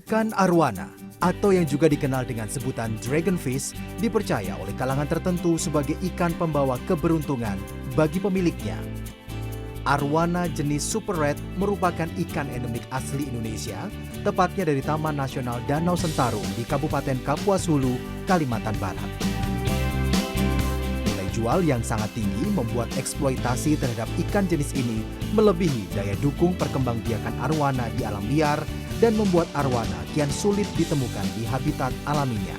Ikan arwana atau yang juga dikenal dengan sebutan dragonfish dipercaya oleh kalangan tertentu sebagai ikan pembawa keberuntungan bagi pemiliknya. Arwana jenis super red merupakan ikan endemik asli Indonesia, tepatnya dari Taman Nasional Danau Sentarum di Kabupaten Kapuas Hulu, Kalimantan Barat. Nilai jual yang sangat tinggi membuat eksploitasi terhadap ikan jenis ini melebihi daya dukung perkembangbiakan arwana di alam liar dan membuat arwana kian sulit ditemukan di habitat alaminya.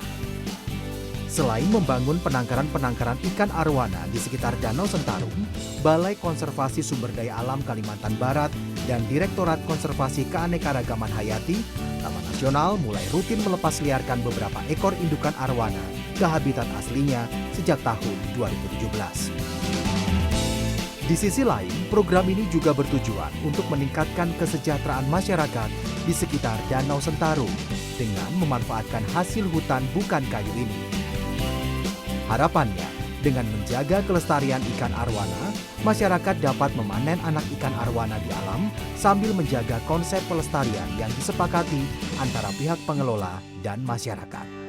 Selain membangun penangkaran-penangkaran ikan arwana di sekitar Danau Sentarum, Balai Konservasi Sumber Daya Alam Kalimantan Barat dan Direktorat Konservasi Keanekaragaman Hayati, Taman Nasional mulai rutin melepasliarkan beberapa ekor indukan arwana ke habitat aslinya sejak tahun 2017. Di sisi lain, program ini juga bertujuan untuk meningkatkan kesejahteraan masyarakat di sekitar Danau Sentarum dengan memanfaatkan hasil hutan bukan kayu ini. Harapannya, dengan menjaga kelestarian ikan arwana, masyarakat dapat memanen anak ikan arwana di alam sambil menjaga konsep pelestarian yang disepakati antara pihak pengelola dan masyarakat.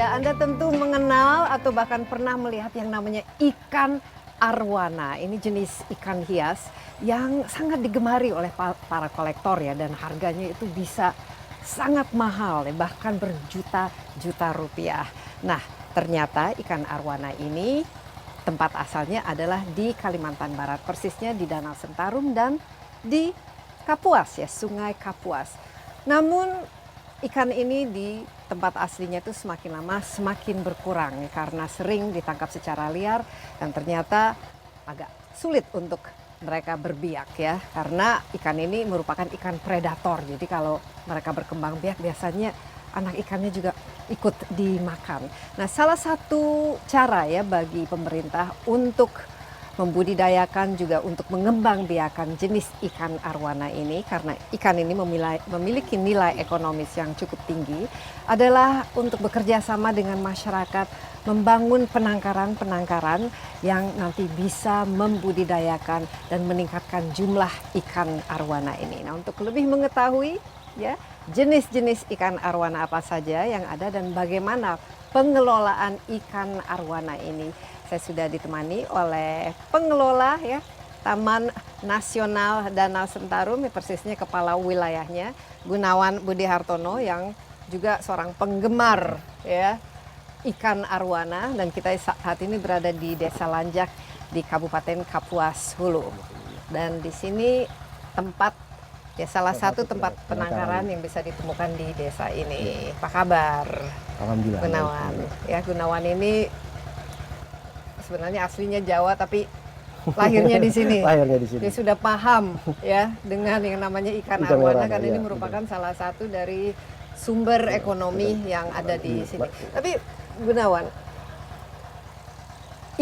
Ya, Anda tentu mengenal atau bahkan pernah melihat yang namanya ikan arwana. Ini jenis ikan hias yang sangat digemari oleh para kolektor ya, dan harganya itu bisa sangat mahal ya, bahkan berjuta-juta rupiah. Nah, ternyata ikan arwana ini tempat asalnya adalah di Kalimantan Barat, persisnya di Danau Sentarum dan di Kapuas ya, Sungai Kapuas. Namun ikan ini di tempat aslinya itu semakin lama semakin berkurang ya, karena sering ditangkap secara liar dan ternyata agak sulit untuk mereka berbiak ya, karena ikan ini merupakan ikan predator. Jadi kalau mereka berkembang biak biasanya anak ikannya juga ikut dimakan. Nah, salah satu cara ya bagi pemerintah untuk membudidayakan juga untuk mengembangbiakan jenis ikan arwana ini, karena ikan ini memiliki nilai ekonomis yang cukup tinggi, adalah untuk bekerja sama dengan masyarakat membangun penangkaran-penangkaran yang nanti bisa membudidayakan dan meningkatkan jumlah ikan arwana ini. Nah, untuk lebih mengetahui ya jenis-jenis ikan arwana apa saja yang ada dan bagaimana pengelolaan ikan arwana ini, saya sudah ditemani oleh pengelola ya Taman Nasional Danau Sentarum, persisnya kepala wilayahnya Gunawan Budi Hartono, yang juga seorang penggemar ya ikan arwana, dan kita saat ini berada di Desa Lanjak di Kabupaten Kapuas Hulu. Dan di sini tempat ya salah satu tempat penangkaran yang bisa ditemukan di desa ini. Apa kabar? Alhamdulillah. Gunawan. Ya, Gunawan ini sebenarnya aslinya Jawa tapi lahirnya di sini. Lahirnya di sini. Dia sudah paham ya dengan yang namanya ikan arwana, karena ini merupakan salah satu dari sumber ekonomi yang ada di sini. Tapi Gunawan,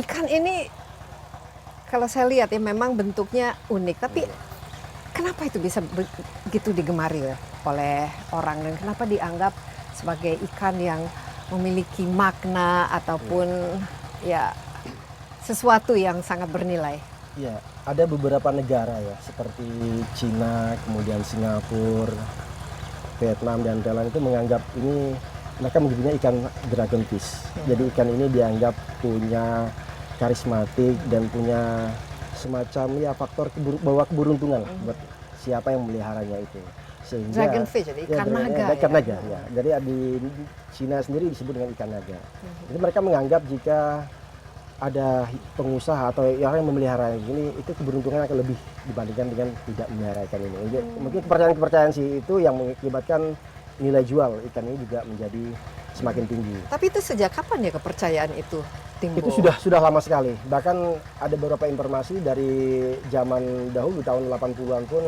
ikan ini kalau saya lihat ya memang bentuknya unik, tapi kenapa itu bisa begitu digemari ya oleh orang, dan kenapa dianggap sebagai ikan yang memiliki makna ataupun ya sesuatu yang sangat bernilai? Ya, ada beberapa negara ya seperti Cina, kemudian Singapura, Vietnam dan Thailand itu menganggap ini, mereka menyebutnya ikan dragonfish. Jadi ikan ini dianggap punya karismatik dan punya semacam ya faktor bawa keberuntungan lah buat siapa yang memeliharanya itu. Sehingga Dragonfish, jadi ikan naga ya? Ikan naga ya. Jadi di Cina sendiri disebut dengan ikan naga. Jadi mereka menganggap jika ada pengusaha atau orang yang memelihara ini, itu keberuntungan akan lebih dibandingkan dengan tidak memelihara ikan ini. Mungkin kepercayaan-kepercayaan sih itu yang mengakibatkan nilai jual ikan ini juga menjadi semakin tinggi. Tapi itu sejak kapan ya kepercayaan itu timbul? Itu sudah lama sekali. Bahkan ada beberapa informasi dari zaman dahulu tahun 80-an pun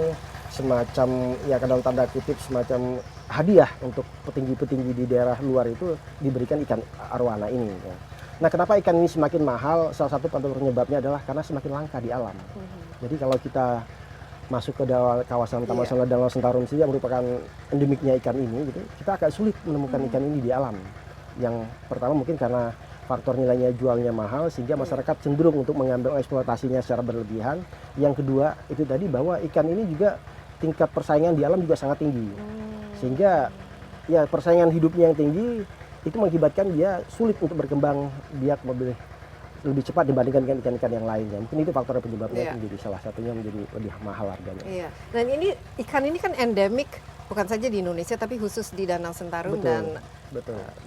semacam ya dalam tanda kutip semacam hadiah untuk petinggi-petinggi di daerah luar itu diberikan ikan arwana ini. Ya. Nah, kenapa ikan ini semakin mahal? Salah satu penyebabnya adalah karena semakin langka di alam. Jadi kalau kita masuk ke kawasan Taman Nasional Danau Sentarum sendiri yang merupakan endemiknya ikan ini, gitu, kita agak sulit menemukan ikan ini di alam. Yang pertama mungkin karena faktor nilainya jualnya mahal sehingga masyarakat cenderung untuk mengambil eksploitasinya secara berlebihan. Yang kedua itu tadi bahwa ikan ini juga tingkat persaingan di alam juga sangat tinggi. Sehingga ya persaingan hidupnya yang tinggi itu mengakibatkan dia sulit untuk berkembang biak lebih cepat dibandingkan ikan-ikan yang lainnya. Mungkin itu faktor penyebabnya itu menjadi salah satunya menjadi lebih mahal harganya. Iya. Dan ini ikan ini kan endemik bukan saja di Indonesia tapi khusus di Danau Sentarum dan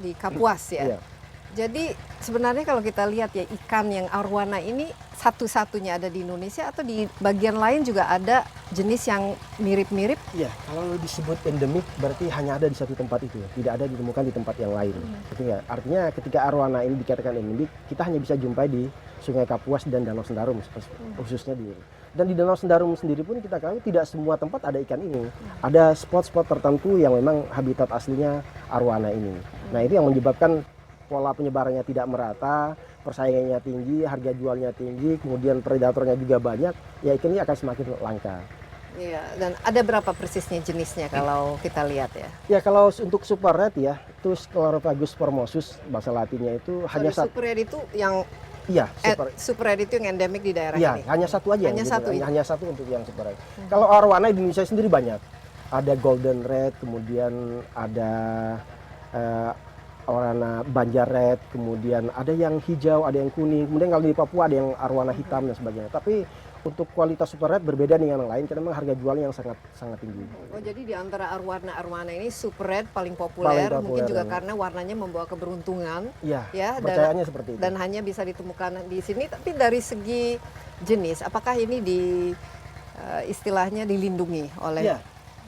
di Kapuas ya. Iya. Jadi sebenarnya kalau kita lihat ya ikan yang arwana ini satu-satunya ada di Indonesia atau di bagian lain juga ada jenis yang mirip-mirip? Iya, kalau disebut endemik berarti hanya ada di satu tempat itu, tidak ada ditemukan di tempat yang lain. Gitu ya. Artinya ketika arwana ini dikatakan endemik, kita hanya bisa jumpai di Sungai Kapuas dan Danau Sentarum khususnya di. Dan di Danau Sentarum sendiri pun kita tahu tidak semua tempat ada ikan ini. Ada spot-spot tertentu yang memang habitat aslinya arwana ini. Nah, itu yang menyebabkan pola penyebarannya tidak merata, persaingannya tinggi, harga jualnya tinggi, kemudian predatornya juga banyak, ya ikan ini akan semakin langka. Iya, dan ada berapa persisnya jenisnya kalau kita lihat ya? Ya kalau untuk super red ya, itu Sclerophagus formosus bahasa latinnya itu hanya satu. Super red itu yang Iya, super red itu yang endemik di daerah ya, ini. hanya satu aja. Hanya satu untuk yang super red. Kalau arwana di Indonesia sendiri banyak. Ada golden red, kemudian ada arwana banjar red, kemudian ada yang hijau, ada yang kuning, kemudian kalau di Papua ada yang arwana hitam dan sebagainya. Tapi untuk kualitas super red berbeda dengan yang lain karena memang harga jualnya yang sangat tinggi. Oh, jadi di antara arwana ini super red paling populer mungkin juga karena warnanya membawa keberuntungan. Iya, ya, percayaannya seperti itu. Dan hanya bisa ditemukan di sini. Tapi dari segi jenis, apakah ini istilahnya dilindungi oleh? Iya.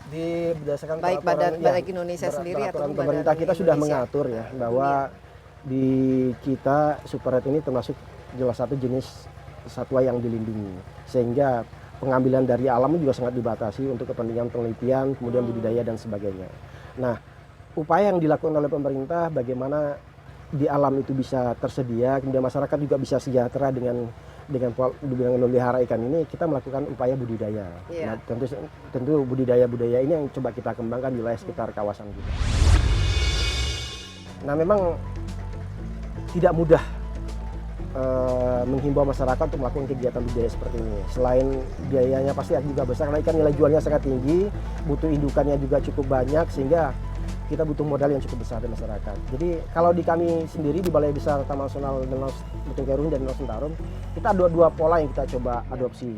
Berdasarkan baik baik Indonesia sendiri atau pemerintah kita sudah mengatur ya bahwa di kita super red ini termasuk salah satu jenis satwa yang dilindungi sehingga pengambilan dari alam juga sangat dibatasi untuk kepentingan penelitian kemudian budidaya dan sebagainya. Nah, upaya yang dilakukan oleh pemerintah bagaimana di alam itu bisa tersedia kemudian masyarakat juga bisa sejahtera dengan memelihara ikan ini, kita melakukan upaya budidaya. Nah, tentu budidaya ini yang coba kita kembangkan di wilayah sekitar kawasan kita. Nah, memang tidak mudah menghimbau masyarakat untuk melakukan kegiatan budidaya seperti ini. Selain biayanya pasti juga besar, karena ikan nilai jualnya sangat tinggi, butuh indukannya juga cukup banyak, sehingga kita butuh modal yang cukup besar dari masyarakat. Jadi kalau di kami sendiri di Balai Besar Taman Nasional Danau Sentarum dan Danau Sentarum, kita ada dua pola yang kita coba adopsi.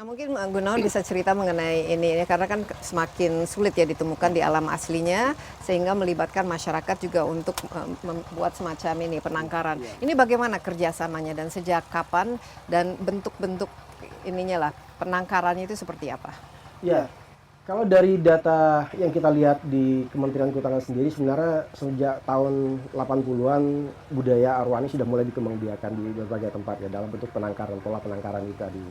Mungkin Gunawan bisa cerita mengenai ini ya, karena kan semakin sulit ya ditemukan di alam aslinya sehingga melibatkan masyarakat juga untuk membuat semacam ini penangkaran. Ini bagaimana kerjasamanya dan sejak kapan dan bentuk-bentuk ininya lah penangkarannya itu seperti apa? Ya, kalau dari data yang kita lihat di Kementerian Kehutanan sendiri sebenarnya sejak tahun 80-an budaya arwani sudah mulai dikembangbiakan di berbagai tempat ya dalam bentuk penangkaran, pola penangkaran itu tadi.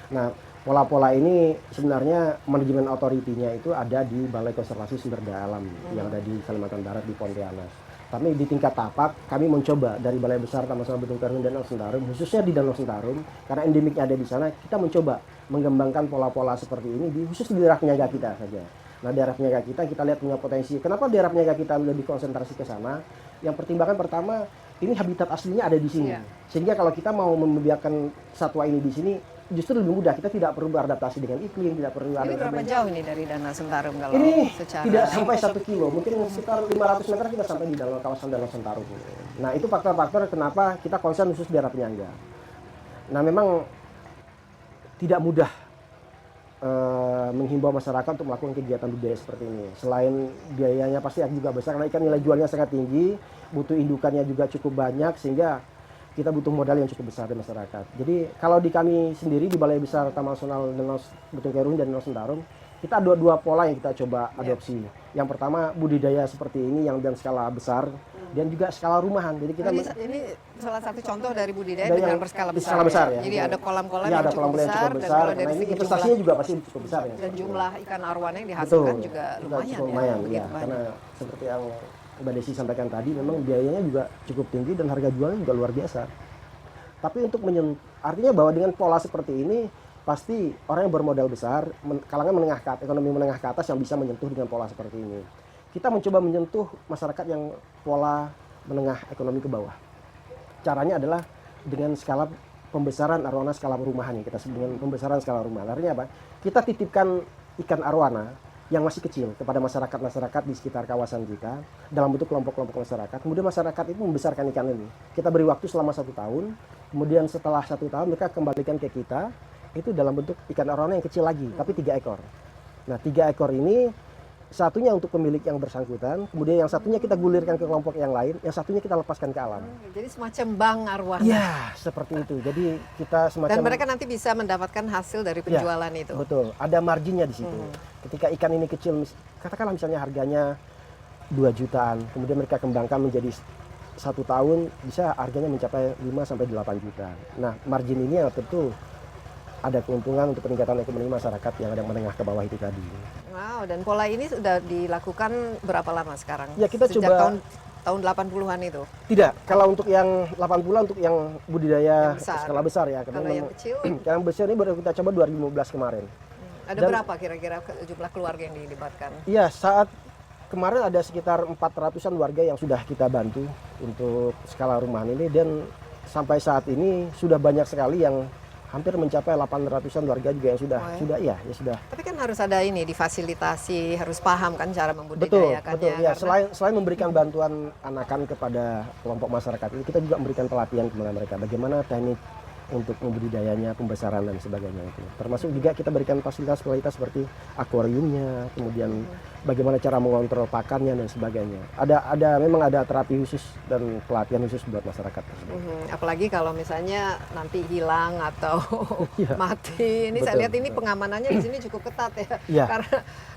Nah, pola-pola ini sebenarnya manajemen otoritinya itu ada di Balai Konservasi Sumber Daya Alam yang ada di Kalimantan Barat di Pontianak. Tapi di tingkat tapak kami mencoba dari Balai Besar Taman Nasional Benteng Kerun dan Danau Sentarum, khususnya di Danau Sentarum karena endemiknya ada di sana, kita mencoba mengembangkan pola-pola seperti ini khusus di daerah penyaga kita saja. Nah, daerah penyaga kita lihat punya potensi. Kenapa daerah penyaga kita lebih konsentrasi ke sana? Yang pertimbangan pertama, ini habitat aslinya ada di sini. Sehingga kalau kita mau membiarkan satwa ini di sini justru lebih mudah, kita tidak perlu beradaptasi dengan iklim, tidak perlu Ini berapa jauh ini dari Danau Sentarum kalau ini secara tidak sampai 1 kilo, mungkin sekitar 500 meter kita sampai di dalam kawasan Danau Sentarum. Nah, itu faktor-faktor kenapa kita konsen khusus daerah penyangga. Nah, memang tidak mudah menghimbau masyarakat untuk melakukan kegiatan budidaya seperti ini. Selain biayanya pasti juga besar, karena ikan nilai jualnya sangat tinggi, butuh indukannya juga cukup banyak, sehingga kita butuh modal yang cukup besar di masyarakat. Jadi kalau di kami sendiri di Balai Besar Taman Nasional Danau Bentengkerung dan Danau Sentarum, kita ada dua pola yang kita coba adopsi. Yang pertama budidaya seperti ini yang dengan skala besar dan juga skala rumahan. Jadi kita ini salah satu contoh dari budidaya Dari dengan yang berskala besar. skala besar ya. Jadi ada kolam-kolam ya, yang ada cukup kolam-kolam yang besar, cukup dan besar. kalau dari Nah, ini segi investasinya jumlah juga pasti cukup besar ya. dan jumlah ikan arwana yang dihasilkan juga lumayan lumayan ya. Begitu ya. banyak. Karena seperti yang Mbak Desi sampaikan tadi, memang biayanya juga cukup tinggi dan harga jualnya juga luar biasa. Tapi untuk artinya bahwa dengan pola seperti ini pasti orang yang bermodal besar, kalangan menengah ke atas, ekonomi menengah ke atas yang bisa menyentuh dengan pola seperti ini. Kita mencoba menyentuh masyarakat yang pola menengah ekonomi ke bawah. Caranya adalah dengan skala pembesaran arwana skala perumahan, kita sebut dengan pembesaran skala rumahan. Artinya apa? Kita titipkan ikan arwana yang masih kecil kepada masyarakat-masyarakat di sekitar kawasan kita dalam bentuk kelompok-kelompok masyarakat. Kemudian masyarakat itu membesarkan ikan ini. Kita beri waktu selama 1 tahun. Kemudian setelah 1 tahun mereka kembalikan ke kita itu dalam bentuk ikan arwana yang kecil lagi, tapi 3 ekor. Nah 3 ekor ini satunya untuk pemilik yang bersangkutan, kemudian yang satunya kita gulirkan ke kelompok yang lain, yang satunya kita lepaskan ke alam. Jadi semacam bank arwana. Ya, seperti itu. Jadi kita semacam Dan mereka nanti bisa mendapatkan hasil dari penjualan itu. Betul, ada marginnya di situ. Ketika ikan ini kecil, katakanlah misalnya harganya 2 jutaan, kemudian mereka kembangkan menjadi 1 tahun, bisa harganya mencapai 5-8 juta. Nah, margin ini yang tentu ada keuntungan untuk peningkatan ekonomi masyarakat yang ada menengah ke bawah itu tadi. Wow, dan pola ini sudah dilakukan berapa lama sekarang? Ya, kita sejak coba tahun 80-an itu. Tidak, kalau untuk yang 80 untuk yang budidaya Yang besar. skala besar ya. Kalau yang kecil yang besar ini baru kita coba 2015 kemarin. ada Dan- berapa kira-kira jumlah keluarga yang dilibatkan? Iya, saat kemarin ada sekitar 400-an warga yang sudah kita bantu untuk skala rumahan ini, dan sampai saat ini sudah banyak sekali yang hampir mencapai 800-an warga juga yang sudah sudah. Tapi kan harus ada ini difasilitasi, harus paham kan cara Betul, membudidayakannya. betul. Ya, karena- selain memberikan bantuan anakan kepada kelompok masyarakat ini, kita juga memberikan pelatihan kepada mereka bagaimana teknik untuk membudidayanya, pembesaran dan sebagainya itu. Termasuk juga kita berikan fasilitas-fasilitas seperti akuariumnya, kemudian bagaimana cara mengontrol pakannya dan sebagainya. Memang ada terapi khusus dan pelatihan khusus buat masyarakat tersebut. Apalagi kalau misalnya nanti hilang atau Iya. mati. Ini saya Betul, lihat ini betul. pengamanannya di sini cukup ketat ya. Iya.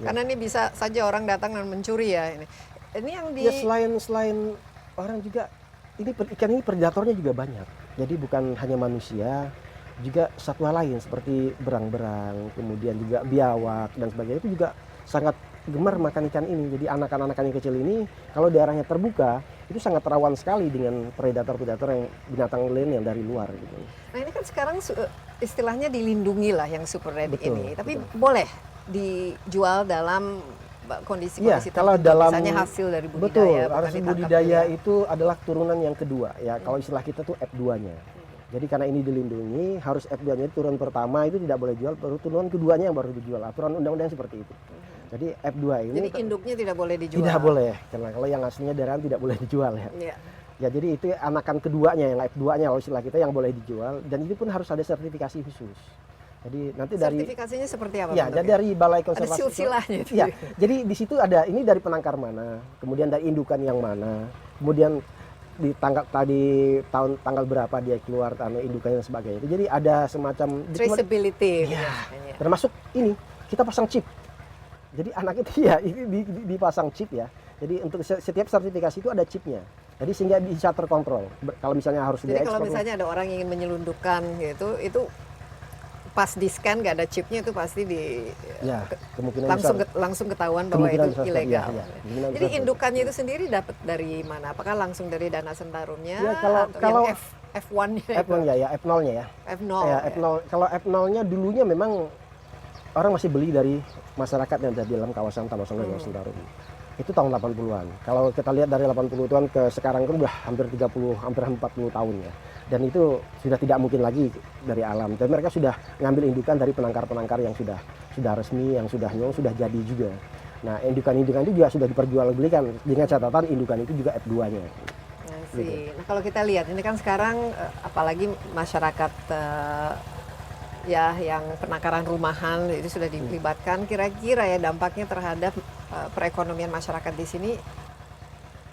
Karena ini bisa saja orang datang dan mencuri ya ini. Ini yang di Ya, selain orang juga ikan ini predatornya juga banyak. Jadi bukan hanya manusia, juga satwa lain seperti berang-berang, kemudian juga biawak dan sebagainya itu juga sangat gemar makan ikan ini. Jadi anak-anak yang kecil ini kalau daerahnya terbuka itu sangat rawan sekali dengan predator-predator yang binatang lain yang dari luar gitu. Nah ini kan sekarang istilahnya dilindungi lah yang super red Betul, ini. Tapi betul. boleh dijual dalam kondisi-kondisi kalau tertentu, dalam misalnya hasil dari budidaya. betul, bukan hasil ditangkap budidaya juga. itu adalah turunan yang kedua ya. Kalau istilah kita tuh F2-nya. Jadi karena ini dilindungi, harus F2-nya turun pertama itu tidak boleh jual, baru turunan keduanya yang baru dijual. Aturan undang-undang seperti itu. Jadi F2 ini Jadi induknya tidak boleh dijual. tidak boleh, karena kalau yang aslinya daerah tidak boleh dijual ya. Iya. Ya jadi itu anakan keduanya yang F2-nya kalau istilah kita yang boleh dijual, dan itu pun harus ada sertifikasi khusus. Jadi nanti dari Sertifikasinya seperti apa? ya, jadi bentuknya? dari Balai Ada Konservasi. silsilahnya itu. Ya, jadi di situ ada ini dari penangkar mana, kemudian dari indukan yang mana, kemudian di tanggal berapa dia keluar indukannya dan sebagainya. Itu jadi ada semacam Traceability. Iya. biasanya. termasuk ini kita pasang chip. Jadi anak itu ya ini dipasang chip ya. Jadi untuk setiap sertifikasi itu ada chipnya. Jadi sehingga bisa terkontrol. Kalau misalnya harus Jadi kalau diekspor. misalnya ada orang yang ingin menyelundupkan gitu, itu pas di scan nggak ada chipnya itu pasti Ya, kemungkinan besar. langsung ketahuan bahwa Kemungkinan itu besar, ilegal. iya, iya. Kemungkinan Jadi besar. indukannya itu sendiri dapat dari mana? Apakah langsung dari Dana Sentarumnya? Ya, atau kalau yang F1-nya? F1 ya, F0-nya ya. F0. Ya, F0. Kalau F0-nya dulunya memang orang masih beli dari masyarakat yang ada di dalam kawasan Taman Nasional Danau Sentarum. Itu tahun 80-an. Kalau kita lihat dari 80-an ke sekarang kan udah hampir 40 tahun ya. Dan itu sudah tidak mungkin lagi dari alam. Dan mereka sudah ngambil indukan dari penangkar-penangkar yang sudah resmi, yang sudah nyong, sudah jadi juga. Nah, indukan-indukan itu juga sudah diperjualbelikan dengan catatan indukan itu juga F2-nya. Nah, kalau kita lihat ini kan sekarang apalagi masyarakat ya yang penangkaran rumahan itu sudah dilibatkan. Kira-kira ya dampaknya terhadap perekonomian masyarakat di sini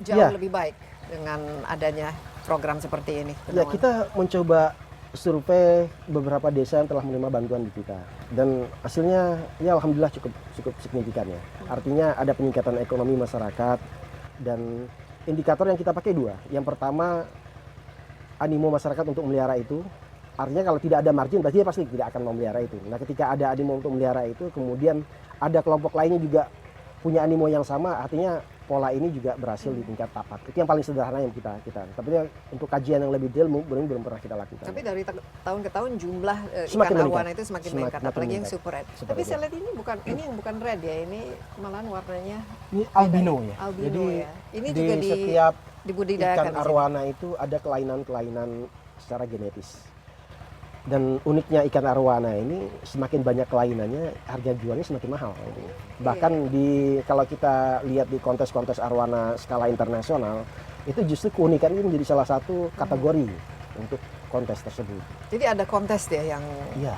jauh lebih baik dengan adanya program seperti ini. Ya, kita mencoba survei beberapa desa yang telah menerima bantuan di kita, dan hasilnya ya alhamdulillah cukup signifikan ya. Artinya ada peningkatan ekonomi masyarakat, dan indikator yang kita pakai dua. Yang pertama, animo masyarakat untuk memelihara itu. Artinya kalau tidak ada margin berarti dia pasti tidak akan memelihara itu. Nah, ketika ada animo untuk memelihara itu, kemudian ada kelompok lainnya juga punya animo yang sama, artinya pola ini juga berhasil di tingkat tapak. Itu yang paling sederhana yang kita. Tapi untuk kajian yang lebih detail belum pernah kita lakukan. Tapi dari tahun ke tahun jumlah Semakin ikan arwana meningkat. itu semakin Semakin meningkat, apalagi yang meningkat. super red. Super Tapi red, saya lihat ini yang bukan red ya, ini malahan warnanya Ini albino ya. albino Jadi ya. Ini di juga setiap dibudidayakan ikan di sini. arwana itu ada kelainan-kelainan secara genetis. Dan uniknya ikan arwana ini semakin banyak kelainannya, harga jualnya semakin mahal. Bahkan kalau kita lihat di kontes-kontes arwana skala internasional, itu justru keunikan ini menjadi salah satu kategori untuk kontes tersebut. Jadi ada kontes ya yang. Iya.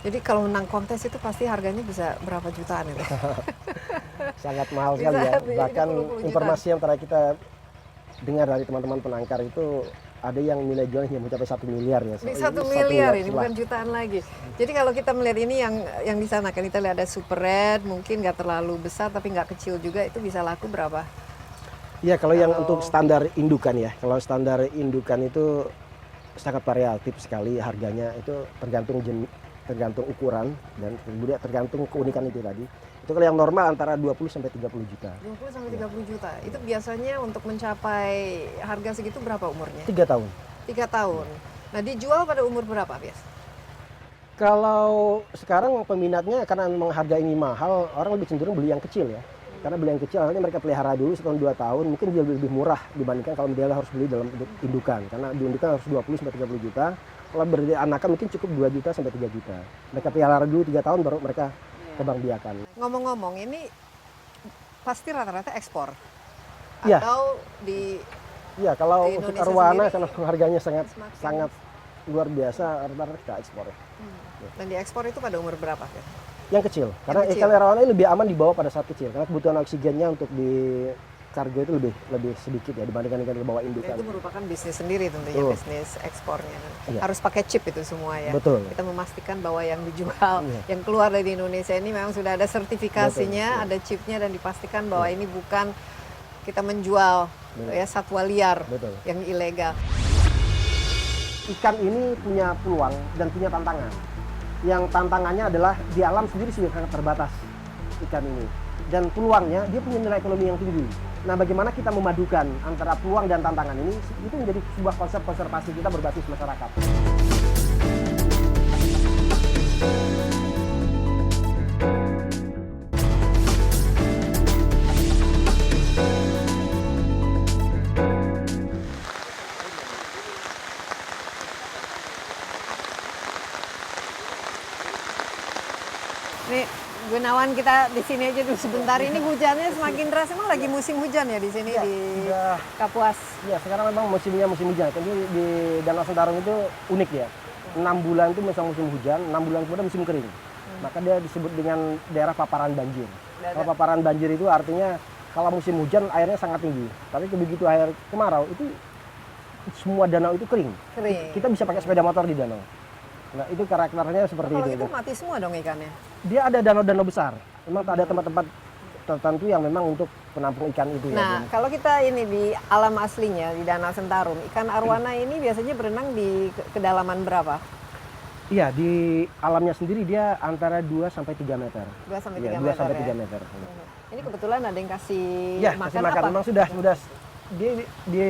Jadi kalau menang kontes itu pasti harganya bisa berapa jutaan itu? Sangat mahal sekali ya. Bisa Bahkan 20 jutaan. informasi yang terakhir kita dengar dari teman-teman penangkar itu ada yang nilai jualnya mencapai 1 miliar ya. Ini 1 miliar ini setelah. bukan jutaan lagi. Jadi kalau kita melihat ini yang di sana kan kita lihat ada super red, mungkin nggak terlalu besar tapi nggak kecil juga, itu bisa laku berapa? Ya, kalau yang untuk standar indukan ya. Kalau standar indukan itu sangat variatif sekali harganya, itu tergantung ukuran dan kemudian tergantung keunikan itu tadi. Itu kalau yang normal antara 20 sampai 30 juta. 20 sampai 30 juta. Itu biasanya untuk mencapai harga segitu berapa umurnya? 3 tahun. 3 tahun. Nah, dijual pada umur berapa biasa? Kalau sekarang peminatnya karena memang harga ini mahal, orang lebih cenderung beli yang kecil ya. Karena beli yang kecil nanti mereka pelihara dulu setahun 2 tahun, mungkin dia lebih murah dibandingkan kalau dia harus beli dalam bentuk indukan. Karena di indukan harus 20 sampai 30 juta. Kalau beranakan mungkin cukup 2 juta sampai 3 juta. Mereka pelihara dulu 3 tahun baru mereka kembang biakan. Ngomong-ngomong, ini pasti rata-rata ekspor? Iya. Atau di Iya, kalau di untuk Indonesia arwana sendiri karena harganya semakin- sangat luar biasa, rata-rata kita ekspor ya. dan diekspor itu pada umur berapa? Ya? Yang kecil, karena kecil. ikan arwana ini lebih aman dibawa pada saat kecil, karena kebutuhan oksigennya untuk di kargo itu lebih sedikit ya dibandingkan ikan dibawa Dan indukan. itu merupakan bisnis sendiri tentunya, Betul. bisnis ekspornya. Iya. Harus pakai chip itu semua ya. Betul. Kita memastikan bahwa yang dijual, Iya. yang keluar dari Indonesia ini memang sudah ada sertifikasinya, Betul. ada chipnya, dan dipastikan bahwa ini bukan kita menjual ya satwa liar Betul. yang ilegal. Ikan ini punya peluang dan punya tantangan. Yang tantangannya adalah di alam sendiri sudah sangat terbatas ikan ini. Dan peluangnya dia punya nilai ekonomi yang tinggi. Nah, bagaimana kita memadukan antara peluang dan tantangan ini, itu menjadi sebuah konsep konservasi kita berbasis masyarakat. Nih, Gunawan, kita di sini aja dulu sebentar. Ini hujannya semakin deras. Emang lagi musim hujan ya di sini Ya, di sudah. Kapuas. Ya, sekarang memang musimnya musim hujan. Jadi di Danau Sentarung itu unik ya. 6 bulan itu memang musim hujan, 6 bulan kemudian musim kering. Maka dia disebut dengan daerah paparan banjir. Kalau paparan banjir itu artinya kalau musim hujan airnya sangat tinggi. Tapi begitu air kemarau itu semua danau itu kering. Kering. Kita bisa pakai sepeda motor di danau. Nah, itu karakternya seperti Kalau itu. itu mati semua dong ikannya. Dia ada danau-danau besar. Memang ada tempat-tempat tertentu yang memang untuk penampung ikan itu Nah, ya. kalau kita ini di alam aslinya di Danau Sentarum, ikan arwana ini biasanya berenang di kedalaman berapa? Iya, di alamnya sendiri dia antara 2 sampai 3 meter. 2 sampai 3 Iya, 2 meter sampai ya? 3 meter. Ini kebetulan ada yang kasih Ya, makan kasih makan. apa? Memang sudah di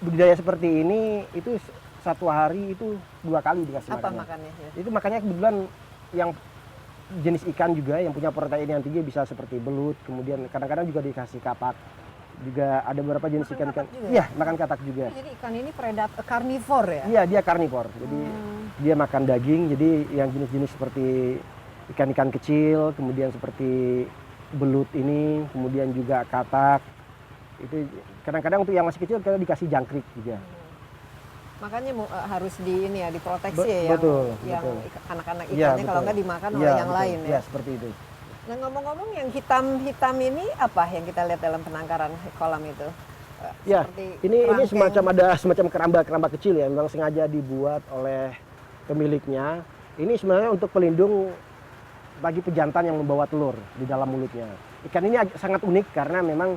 budidaya seperti ini itu satu hari itu 2 kali dikasih Apa makannya. makannya? Ya. Itu makanya kebetulan yang jenis ikan juga yang punya protein yang tinggi bisa seperti belut, kemudian kadang-kadang juga dikasih katak. Juga ada beberapa jenis Makan ikan-ikan. katak juga? Iya, makan katak juga. Jadi ikan ini karnivor ya? Iya, dia karnivor. Jadi dia makan daging. Jadi yang jenis-jenis seperti ikan-ikan kecil, kemudian seperti belut ini, kemudian juga katak. Itu kadang-kadang untuk yang masih kecil kita dikasih jangkrik juga. Makanya harus ini ya diproteksi ya betul, yang betul. anak-anak Iya, ikannya betul. kalau nggak dimakan oleh Iya, yang betul. lain ya. Iya, seperti itu. Nah ngomong-ngomong yang hitam-hitam ini apa yang kita lihat dalam penangkaran kolam itu? Ya, Seperti ini kerangkeng. semacam keramba-keramba kecil ya, memang sengaja dibuat oleh pemiliknya. Ini sebenarnya untuk pelindung bagi pejantan yang membawa telur di dalam mulutnya. Ikan ini sangat unik karena memang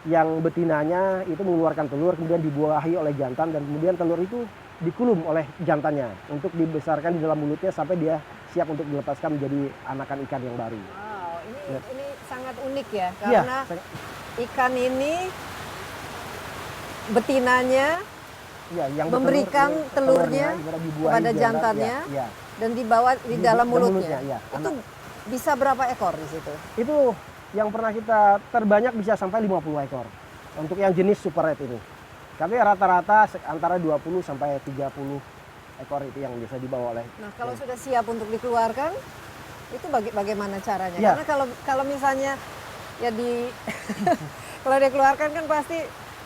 yang betinanya itu mengeluarkan telur, kemudian dibuahi oleh jantan, dan kemudian telur itu dikulum oleh jantannya untuk dibesarkan di dalam mulutnya sampai dia siap untuk dilepaskan menjadi anakan ikan yang baru. Wow, Ya. ini sangat unik ya Iya, karena ikan ini betinanya ya, yang memberikan telurnya dibuahi kepada jantan, jantannya. ya, ya. dan dibawa di dalam mulutnya. ya. Itu bisa berapa ekor di situ? Itu yang pernah kita terbanyak bisa sampai 50 ekor untuk yang jenis super red ini. Tapi rata-rata antara 20 sampai 30 ekor itu yang bisa dibawa oleh. Nah, kalau sudah siap untuk dikeluarkan, itu bagaimana caranya? Ya. Karena kalau misalnya ya kalau dia keluarkan kan pasti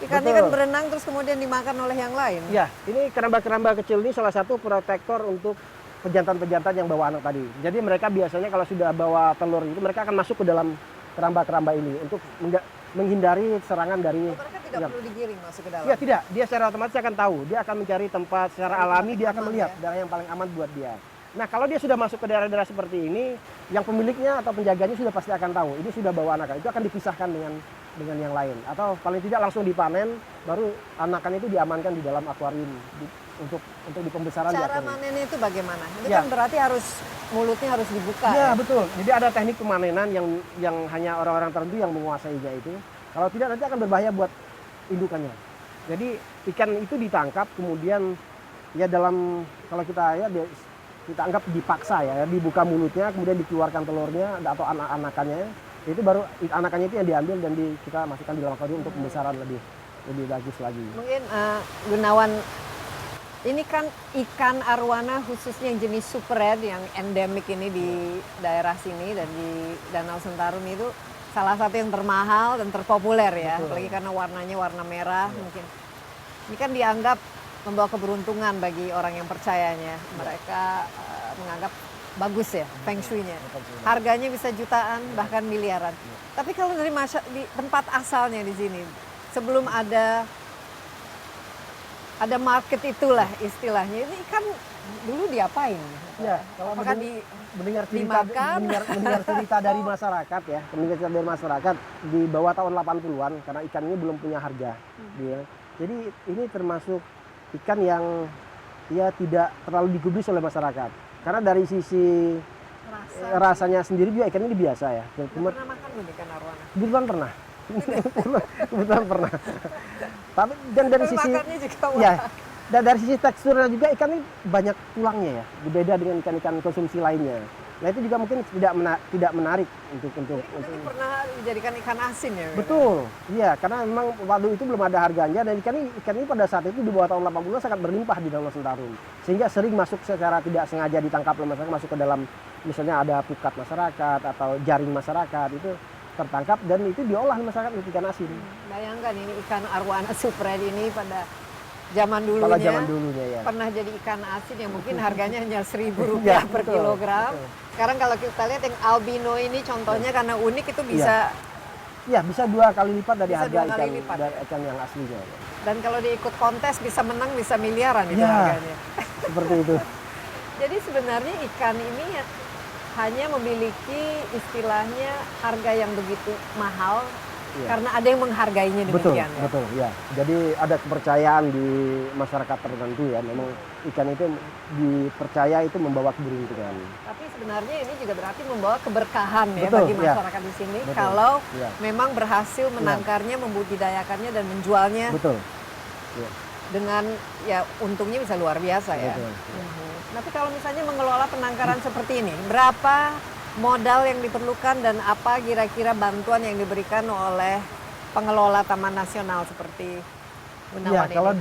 ikannya kan Betul. berenang terus kemudian dimakan oleh yang lain. Ya, ini keramba-keramba kecil ini salah satu protektor untuk pejantan-pejantan yang bawa anak tadi. Jadi mereka biasanya kalau sudah bawa telur itu mereka akan masuk ke dalam keramba-keramba ini untuk menghindari serangan dari. Oh, mereka tidak perlu digiring masuk ke dalam. Ya tidak, dia secara otomatis akan tahu. Dia akan mencari tempat secara alami, dia akan aman, melihat ya. daerah yang paling aman buat dia. Nah, kalau dia sudah masuk ke daerah-daerah seperti ini, yang pemiliknya atau penjaganya sudah pasti akan tahu. Ini sudah bawa anakan, itu akan dipisahkan dengan yang lain. Atau paling tidak langsung dipanen, baru anakan itu diamankan di dalam akuarium untuk di pembesaran. Cara manennya itu bagaimana? Itu Ya. kan berarti mulutnya harus dibuka. Ya, betul. Jadi ada teknik pemanenan yang hanya orang-orang tertentu yang menguasainya itu. Kalau tidak nanti akan berbahaya buat indukannya. Jadi ikan itu ditangkap kemudian ya kalau kita anggap dipaksa ya, dibuka mulutnya kemudian dikeluarkan telurnya atau anak-anakannya, itu baru anakannya itu yang diambil dan kita masukkan di dalam akuarium untuk pembesaran lebih bagus lagi. Mungkin Gunawan, ini kan ikan arwana khususnya yang jenis super red yang endemik ini di daerah sini dan di Danau Sentarum itu salah satu yang termahal dan terpopuler ya. Betul. Apalagi karena warnanya warna merah mungkin. Ini kan dianggap membawa keberuntungan bagi orang yang percayanya. Mereka menganggap bagus ya feng shui-nya. Harganya bisa jutaan bahkan miliaran. Tapi kalau dari di tempat asalnya di sini sebelum ada market itulah istilahnya, ini ikan dulu diapain? Ya, kalau apakah mendengar dimakan? mendengar cerita dari masyarakat ya, mendengar cerita dari masyarakat di bawah tahun 80-an karena ikan ini belum punya harga. Jadi ini termasuk ikan yang ya tidak terlalu digubris oleh masyarakat. Karena dari sisi rasanya sendiri juga ikan ini biasa ya. Pernah makan belum ikan arwana? Kebetulan pernah. Kebetulan pernah. Tapi dan dari sisi makannya juga ya, dan dari sisi teksturnya juga ikan ini banyak tulangnya ya, berbeda dengan ikan-ikan konsumsi lainnya. Nah itu juga mungkin tidak menarik untuk Jadi pernah dijadikan ikan asin ya? Betul, iya karena memang waktu itu belum ada harganya dan ikan ini pada saat itu di bawah tahun 80-an sangat berlimpah di Danau Sentarum. Sehingga sering masuk secara tidak sengaja ditangkap oleh masyarakat, masuk ke dalam misalnya ada pukat masyarakat atau jaring masyarakat itu tertangkap dan itu diolah masyarakat untuk ikan asin. Bayangkan ini ikan arwana super red ini pada zaman dulunya ya. pernah jadi ikan asin yang mungkin harganya hanya Rp1.000 Ya, per betul, kilogram. betul. Sekarang kalau kita lihat yang albino ini contohnya karena unik itu bisa Ya bisa 2 kali lipat dari Bisa harga 2 kali lipat, ikan yang aslinya. dan kalau diikut kontes bisa menang bisa miliaran itu Ya. harganya. Seperti itu. Jadi sebenarnya ikan ini hanya memiliki istilahnya harga yang begitu mahal Iya. karena ada yang menghargainya Betul, demikian. Ya? betul, ya. Jadi ada kepercayaan di masyarakat tertentu ya. Memang ikan itu dipercaya itu membawa keberuntungan. Tapi sebenarnya ini juga berarti membawa keberkahan ya Betul, bagi ya. masyarakat di sini Betul, kalau ya. memang berhasil menangkarnya, membudidayakannya dan menjualnya Betul. Ya, dengan ya untungnya bisa luar biasa ya. betul. Tapi kalau misalnya mengelola penangkaran seperti ini, berapa modal yang diperlukan dan apa kira-kira bantuan yang diberikan oleh pengelola Taman Nasional seperti Gunawan Ya, ini? kalau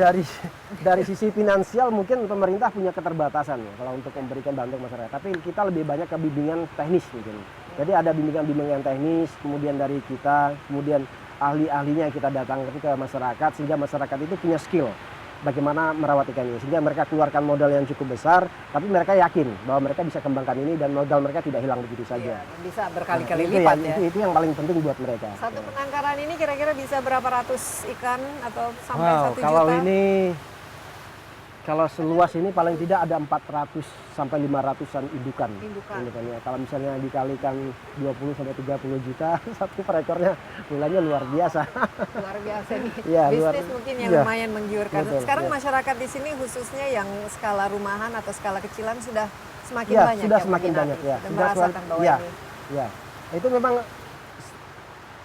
dari sisi finansial mungkin pemerintah punya keterbatasan ya kalau untuk memberikan bantuan masyarakat. Tapi kita lebih banyak ke bimbingan teknis mungkin. Jadi ada bimbingan teknis, kemudian dari kita, kemudian ahli-ahlinya yang kita datang ke masyarakat sehingga masyarakat itu punya skill bagaimana merawat ikan ini. Sehingga mereka keluarkan modal yang cukup besar, tapi mereka yakin bahwa mereka bisa kembangkan ini dan modal mereka tidak hilang begitu saja. Iya, bisa berkali-kali Itu lipat ya, ya. itu yang paling penting buat mereka. Satu penangkaran ini kira-kira bisa berapa ratus ikan atau sampai Wow, 1 kalau juta? kalau seluas ini paling tidak ada 400 sampai 500-an indukan. Indukan. Indukannya. Kalau misalnya dikalikan 20 sampai 30 juta satu per ekornya, nilainya luar biasa. Luar biasa nih. Iya, Bisnis mungkin yang iya. lumayan menggiurkan. Betul, Sekarang iya. masyarakat di sini khususnya yang skala rumahan atau skala kecilan sudah semakin Ya, banyak sudah yang semakin meminati banyak ya. dan Sudah merasakan bahwa ya, ini ya. Itu memang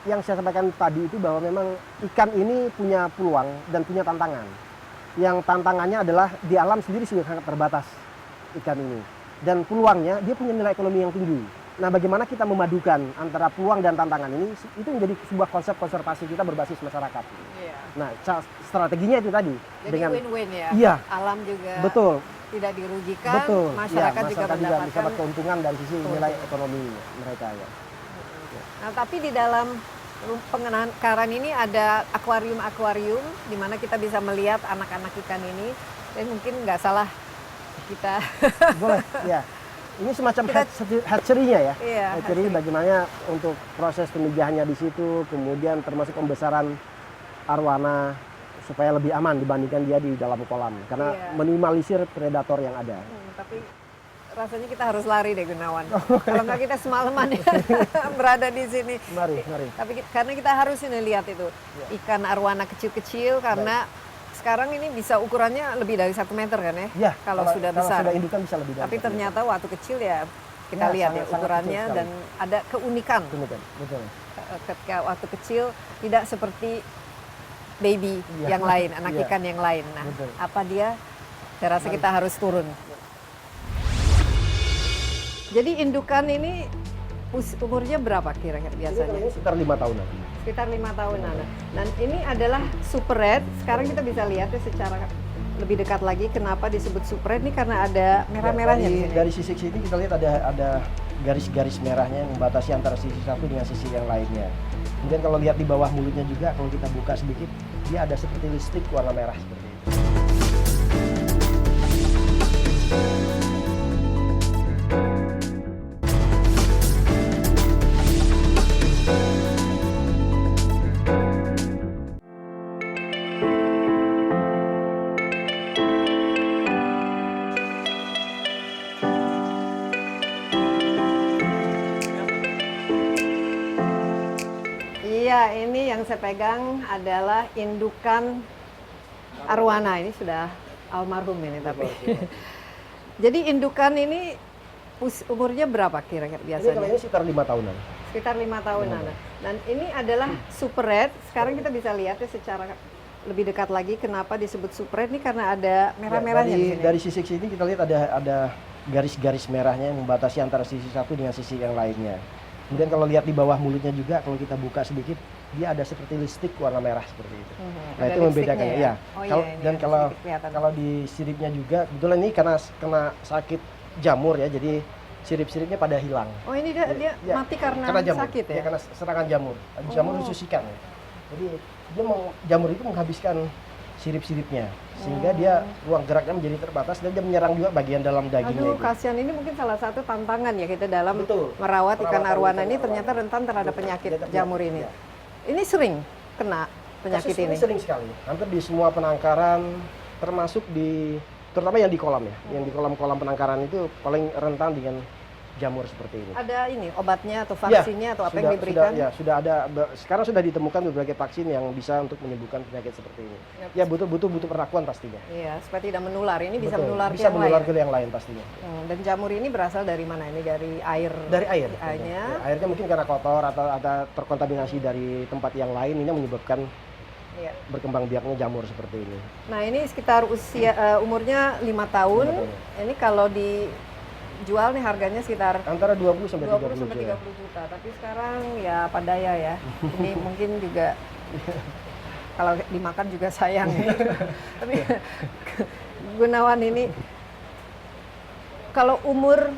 yang saya sampaikan tadi itu bahwa memang ikan ini punya peluang dan punya tantangan. Yang tantangannya adalah di alam sendiri sudah sangat terbatas ikan ini. Dan peluangnya dia punya nilai ekonomi yang tinggi. Nah, bagaimana kita memadukan antara peluang dan tantangan ini, itu menjadi sebuah konsep konservasi kita berbasis masyarakat. Iya. Nah, strateginya itu tadi. Jadi win-win ya. Iya. Alam juga Betul, tidak dirugikan, betul. masyarakat Ya, juga masyarakat mendapatkan. mendapat keuntungan dari sisi nilai keuntungan. ekonomi mereka ya. Nah, tapi di dalam penangkaran ini ada akuarium-akuarium di mana kita bisa melihat anak-anak ikan ini. Dan mungkin nggak salah kita Boleh, ya. Ini semacam Kita- hatchery-nya ya. Iya, Hatchery bagaimana untuk proses pemijahannya di situ, kemudian termasuk pembesaran arwana supaya lebih aman dibandingkan dia di dalam kolam. Karena Iya. minimalisir predator yang ada. tapi rasanya kita harus lari deh Gunawan. Kalau nggak kita semalaman ya berada di sini. Mari, mari. Tapi karena kita harus ini lihat itu ikan arwana kecil-kecil karena sekarang ini bisa ukurannya lebih dari 1 meter kan ya? Ya, Kalau sudah besar. Kalau sudah indukan bisa lebih dari Tapi 1 meter. ternyata waktu kecil ya kita Ya, lihat sangat- ya sangat ukurannya kecil dan ada keunikan Demikian, betul. ketika waktu kecil tidak seperti baby Iya. yang lain, anak Iya. ikan yang lain. Nah, Betul. apa dia? Saya rasa kita harus turun. Jadi indukan ini umurnya berapa kira-kira biasanya? Ini sekitar 5 tahunan. Sekitar 5 tahunan. Dan ini adalah super red. Sekarang kita bisa lihat ya secara lebih dekat lagi kenapa disebut super red ini karena ada merah-merahnya di sini. Dari sisi sini kita lihat ada garis-garis merahnya yang membatasi antara sisi satu dengan sisi yang lainnya. Kemudian kalau lihat di bawah mulutnya juga, kalau kita buka sedikit, dia ada seperti listrik warna merah seperti itu. Iya, ini yang saya pegang adalah indukan arwana. Ini sudah almarhum ini tapi. Jadi indukan ini umurnya berapa kira-kira Ini kalau biasanya? ini sekitar 5 tahunan. Sekitar 5 tahunan. Dan ini adalah super red. Sekarang kita bisa lihat ya secara lebih dekat lagi kenapa disebut super red ini karena ada merah-merahnya di sini. Dari sisi sini kita lihat ada garis-garis merahnya yang membatasi antara sisi satu dengan sisi yang lainnya. Kemudian kalau lihat di bawah mulutnya juga, kalau kita buka sedikit, dia ada seperti listrik warna merah seperti itu. Nah, Ada itu membedakan lipstiknya ya. Oh, Kalau- iya, ini dan ada kalau sedikit kelihatan. kalau di siripnya juga, kebetulan ini karena kena sakit jamur ya, jadi sirip-siripnya pada hilang. Oh, ini dia Ya, mati karena jamur. sakit ya? Dia karena serangan jamur. Jamur Oh. khusus ikan ya. Jadi jamur itu menghabiskan sirip-siripnya, sehingga dia ruang geraknya menjadi terbatas dan dia menyerang juga bagian dalam dagingnya. Aduh, itu. kasihan ini mungkin salah satu tantangan ya kita dalam Betul. merawat ikan Perawatan arwana ikan ini arwana. ternyata rentan terhadap Betul. penyakit Terhadap jamur penyakit, ini. ya. Ini sering kena penyakit Kasus ini. sering sekali, hampir di semua penangkaran, termasuk terutama yang di kolam ya, yang di kolam-kolam penangkaran itu paling rentan dengan jamur seperti ini. Ada ini obatnya atau Ya, vaksinnya atau apa yang diberikan? Sudah ada. Sekarang sudah ditemukan berbagai vaksin yang bisa untuk menyembuhkan penyakit seperti ini. Ya butuh perlakuan pastinya. Iya, supaya tidak menular. Ini bisa Betul, menular ke bisa yang menular lain. ke yang lain pastinya. Dan jamur ini berasal dari mana? Ini dari air. Dari air. Airnya. Ya, airnya mungkin karena kotor atau ada terkontaminasi dari tempat yang lain, ini yang menyebabkan Iya. berkembang biaknya jamur seperti ini. Nah, ini sekitar umurnya 5 tahun. 5 tahun. Ini kalau dijual nih harganya sekitar Antara 20 sampai 20 30 sampai juta. 30 juta. Tapi sekarang ya padaya ya. Ini mungkin juga kalau dimakan juga sayang. Tapi Gunawan ini kalau umur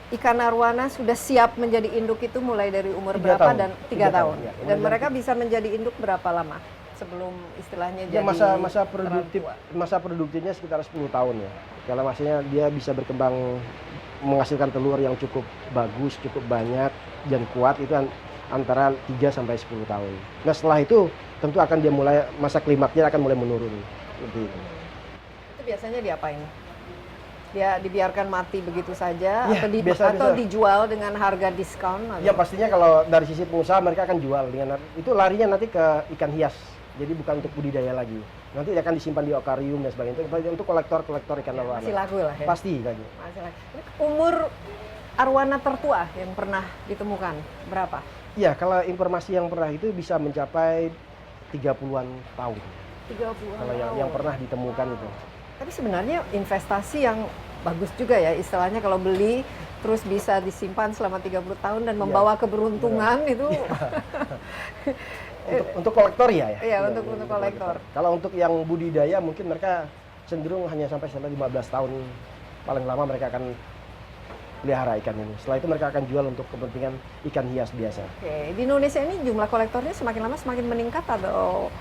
ikan arwana sudah siap menjadi induk itu mulai dari umur 3 berapa tahun. dan 3 3 tahun. tahun, ya. Dan Mulai mereka bisa menjadi induk berapa lama? sebelum istilahnya Ya, jadi masa produktifnya sekitar 10 tahun ya. Kalau maksudnya dia bisa berkembang menghasilkan telur yang cukup bagus, cukup banyak dan kuat itu antara 3 sampai 10 tahun. Nah, setelah itu tentu akan dia mulai masa klimaknya akan mulai menurun. Seperti itu. Itu biasanya diapain? Dia dibiarkan mati begitu saja Ya, atau dijual dengan harga diskon? Ya, pastinya kalau dari sisi pengusaha mereka akan jual dengan itu larinya nanti ke ikan hias. Jadi bukan untuk budidaya lagi. Nanti akan disimpan di akuarium dan sebagainya. Itu untuk kolektor ikan arwana. Masih laku lah ya? Pasti lagi. Masih laku. Umur arwana tertua yang pernah ditemukan berapa? Iya, kalau informasi yang pernah itu bisa mencapai 30-an tahun. 30-an Kalau yang pernah ditemukan itu. Tapi sebenarnya investasi yang bagus juga ya, istilahnya kalau beli terus bisa disimpan selama 30 tahun dan membawa keberuntungan itu. Untuk kolektor ya? Iya, untuk kolektor. Kalau untuk yang budidaya mungkin mereka cenderung hanya sampai 15 tahun paling lama mereka akan pelihara ikan ini. Setelah itu mereka akan jual untuk kepentingan ikan hias biasa. Oke, di Indonesia ini jumlah kolektornya semakin lama semakin meningkat atau?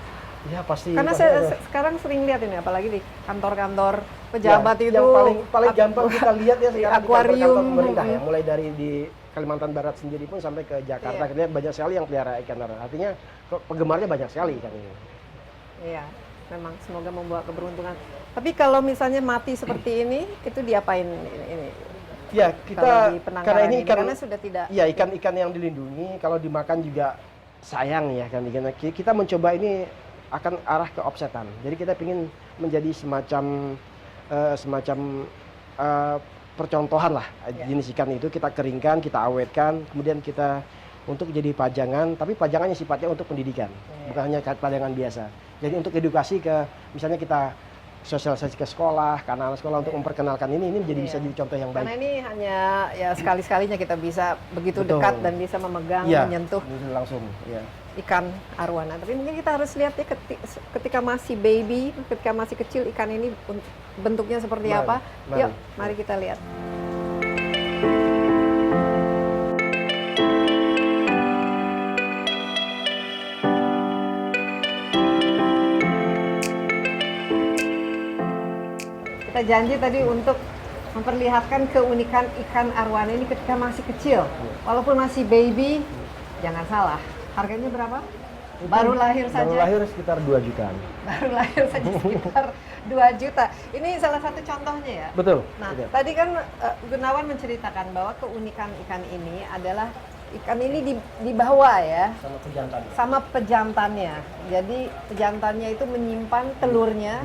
Ya pasti. Karena saya sekarang sering lihat ini, apalagi di kantor-kantor pejabat ya, itu. Yang paling gampang kita lihat ya sekarang akuarium, di kantor pemerintah ya, mulai dari di Kalimantan Barat sendiri pun sampai ke Jakarta, kita lihat banyak sekali yang pelihara ikan arwana. Artinya penggemarnya banyak sekali ikan ini. Iya, memang semoga membawa keberuntungan. Tapi kalau misalnya mati seperti ini, itu diapain ini? Ya, kita karena ini ikan, karena sudah tidak. Iya, ikan-ikan yang dilindungi, kalau dimakan juga sayang ya kan. Kita mencoba ini akan arah ke offsetan. Jadi kita ingin menjadi semacam percontohan lah jenis ikan itu, kita keringkan, kita awetkan, kemudian kita untuk jadi pajangan, tapi pajangannya sifatnya untuk pendidikan, bukan hanya pajangan biasa. Jadi untuk edukasi ke, misalnya kita sosialisasi ke sekolah, ke anak-anak sekolah untuk memperkenalkan ini menjadi bisa jadi contoh yang baik. Karena ini hanya ya sekali-sekalinya kita bisa begitu Betul. dekat dan bisa memegang, menyentuh langsung. Ya. Ikan arwana. Tapi mungkin kita harus lihat ya ketika masih baby, ketika masih kecil ikan ini bentuknya seperti apa. Yuk, mari kita lihat. Kita janji tadi untuk memperlihatkan keunikan ikan arwana ini ketika masih kecil. Walaupun masih baby, jangan salah. Harganya berapa? Baru lahir saja? Baru lahir sekitar 2 jutaan. Baru lahir saja sekitar 2 juta. Ini salah satu contohnya ya? Betul. Nah, betul. tadi kan Gunawan menceritakan bahwa keunikan ikan ini adalah ikan ini dibawa ya? Sama pejantannya. Jadi pejantannya itu menyimpan telurnya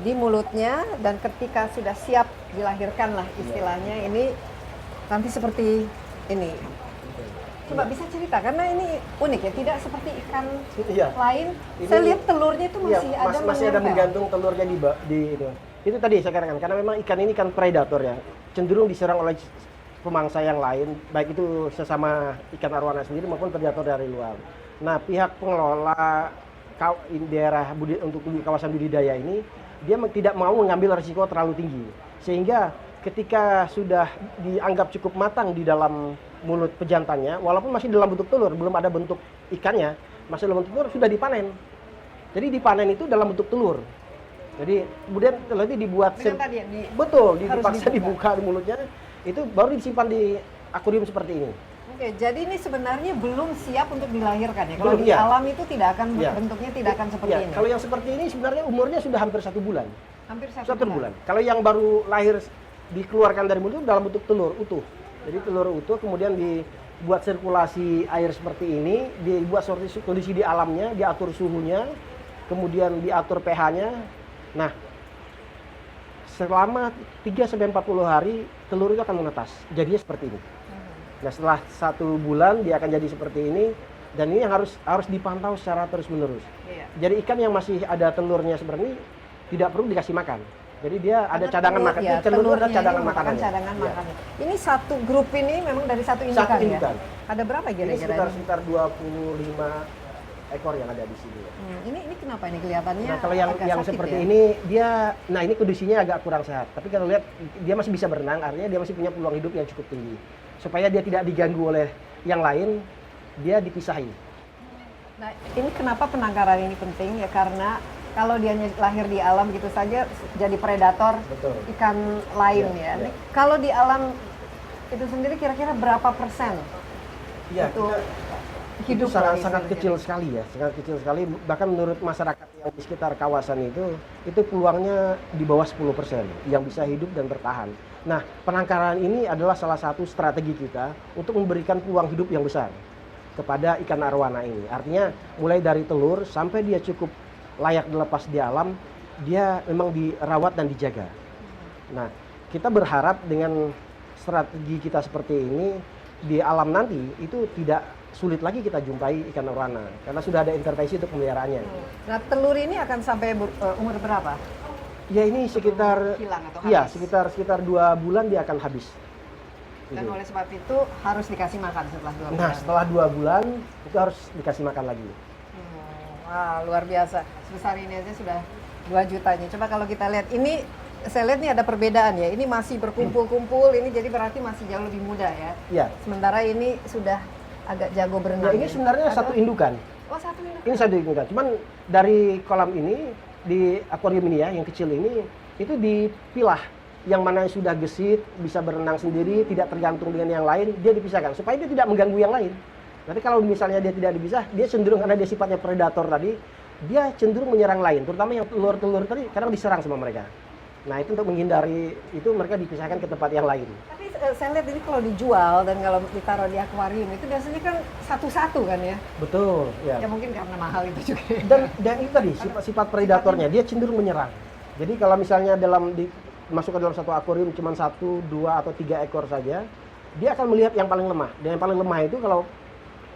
di mulutnya dan ketika sudah siap dilahirkan lah istilahnya, ini nanti seperti ini. Coba bisa cerita, karena ini unik ya, tidak seperti ikan lain. Saya lihat telurnya itu masih ada menggantung telurnya di itu. Itu tadi saya katakan, karena memang ikan ini kan predator ya, cenderung diserang oleh pemangsa yang lain, baik itu sesama ikan arwana sendiri maupun predator dari luar. Nah, pihak pengelola daerah untuk kawasan budidaya ini, dia tidak mau mengambil risiko terlalu tinggi, sehingga ketika sudah dianggap cukup matang di dalam mulut pejantannya, walaupun masih dalam bentuk telur, belum ada bentuk ikannya, masih dalam bentuk telur, sudah dipanen. Jadi dipanen itu dalam bentuk telur. Jadi kemudian nanti dibuat betul, dipaksa dibuka di mulutnya, itu baru disimpan di akuarium seperti ini. Oke, jadi ini sebenarnya belum siap untuk dilahirkan ya. Kalau di alam itu tidak akan bentuknya tidak akan seperti ini. Kalau yang seperti ini sebenarnya umurnya sudah hampir 1 bulan. Hampir 1 bulan. Kalau yang baru lahir dikeluarkan dari mulut dalam bentuk telur utuh. Jadi telur utuh kemudian dibuat sirkulasi air seperti ini, dibuat kondisi di alamnya, diatur suhunya, kemudian diatur pH-nya. Nah, selama 3-40 hari telur itu akan menetas. Jadinya seperti ini. Nah, setelah 1 bulan dia akan jadi seperti ini, dan ini yang harus dipantau secara terus-menerus. Jadi ikan yang masih ada telurnya seperti ini tidak perlu dikasih makan. Jadi dia ada cadangan makan, telur ada cadangan makanan. Ini satu grup ini memang dari satu indukan ya? Ada berapa kira-kira? Ini sekitar 25 ekor yang ada di sini. Ini kenapa ini kelihatannya? Nah, kalau yang seperti ini ini kondisinya agak kurang sehat. Tapi kalau lihat dia masih bisa berenang, artinya dia masih punya peluang hidup yang cukup tinggi. Supaya dia tidak diganggu oleh yang lain, dia dipisahin. Nah, ini kenapa penangkaran ini penting ya? Karena kalau dia lahir di alam gitu saja jadi predator Betul. ikan lain Ya, ya. ya. Kalau di alam itu sendiri kira-kira berapa persen Ya, itu itu hidup sangat, dari sangat sini? kecil sekali ya, sangat kecil sekali. Bahkan menurut masyarakat yang di sekitar kawasan itu peluangnya di bawah 10% yang bisa hidup dan bertahan. Nah, penangkaran ini adalah salah satu strategi kita untuk memberikan peluang hidup yang besar kepada ikan arwana ini. Artinya mulai dari telur sampai dia cukup layak dilepas di alam, dia memang dirawat dan dijaga. Nah, kita berharap dengan strategi kita seperti ini di alam nanti itu tidak sulit lagi kita jumpai ikan arwana karena sudah ada intervensi untuk pemeliharaannya. Nah, telur ini akan sampai umur berapa? Ya ini sekitar Hilang atau iya habis? sekitar 2 bulan dia akan habis. Dan Gitu. oleh sebab itu harus dikasih makan setelah 2 bulan. Nah, setelah 2 bulan itu harus dikasih makan lagi. Wah, luar biasa. Sebesar ini aja sudah 2 jutanya. Coba kalau kita lihat, ini saya lihat nih ada perbedaan ya. Ini masih berkumpul-kumpul, ini jadi berarti masih jauh lebih muda ya. Ya. Sementara ini sudah agak jago Ya, berenang. ini sebenarnya satu indukan. Oh, satu ini. Ini satu indukan. Cuman dari kolam ini di akuarium ini ya, yang kecil ini itu dipilah yang mana yang sudah gesit, bisa berenang sendiri, tidak tergantung dengan yang lain, dia dipisahkan supaya dia tidak mengganggu yang lain. Nanti kalau misalnya dia tidak dipisah, dia cenderung karena dia sifatnya predator tadi, dia cenderung menyerang lain, terutama yang telur-telur tadi kadang diserang sama mereka. Nah, itu untuk menghindari itu mereka dipisahkan ke tempat yang lain. Tapi saya lihat ini kalau dijual dan kalau ditaruh di akuarium itu biasanya kan satu-satu kan ya. Betul, ya. Ya mungkin karena mahal itu juga. Dan itu tadi sifat predatornya, dia cenderung menyerang. Jadi kalau misalnya masuk ke dalam satu akuarium cuma 1, 2 atau 3 ekor saja, dia akan melihat yang paling lemah. Dan yang paling lemah itu kalau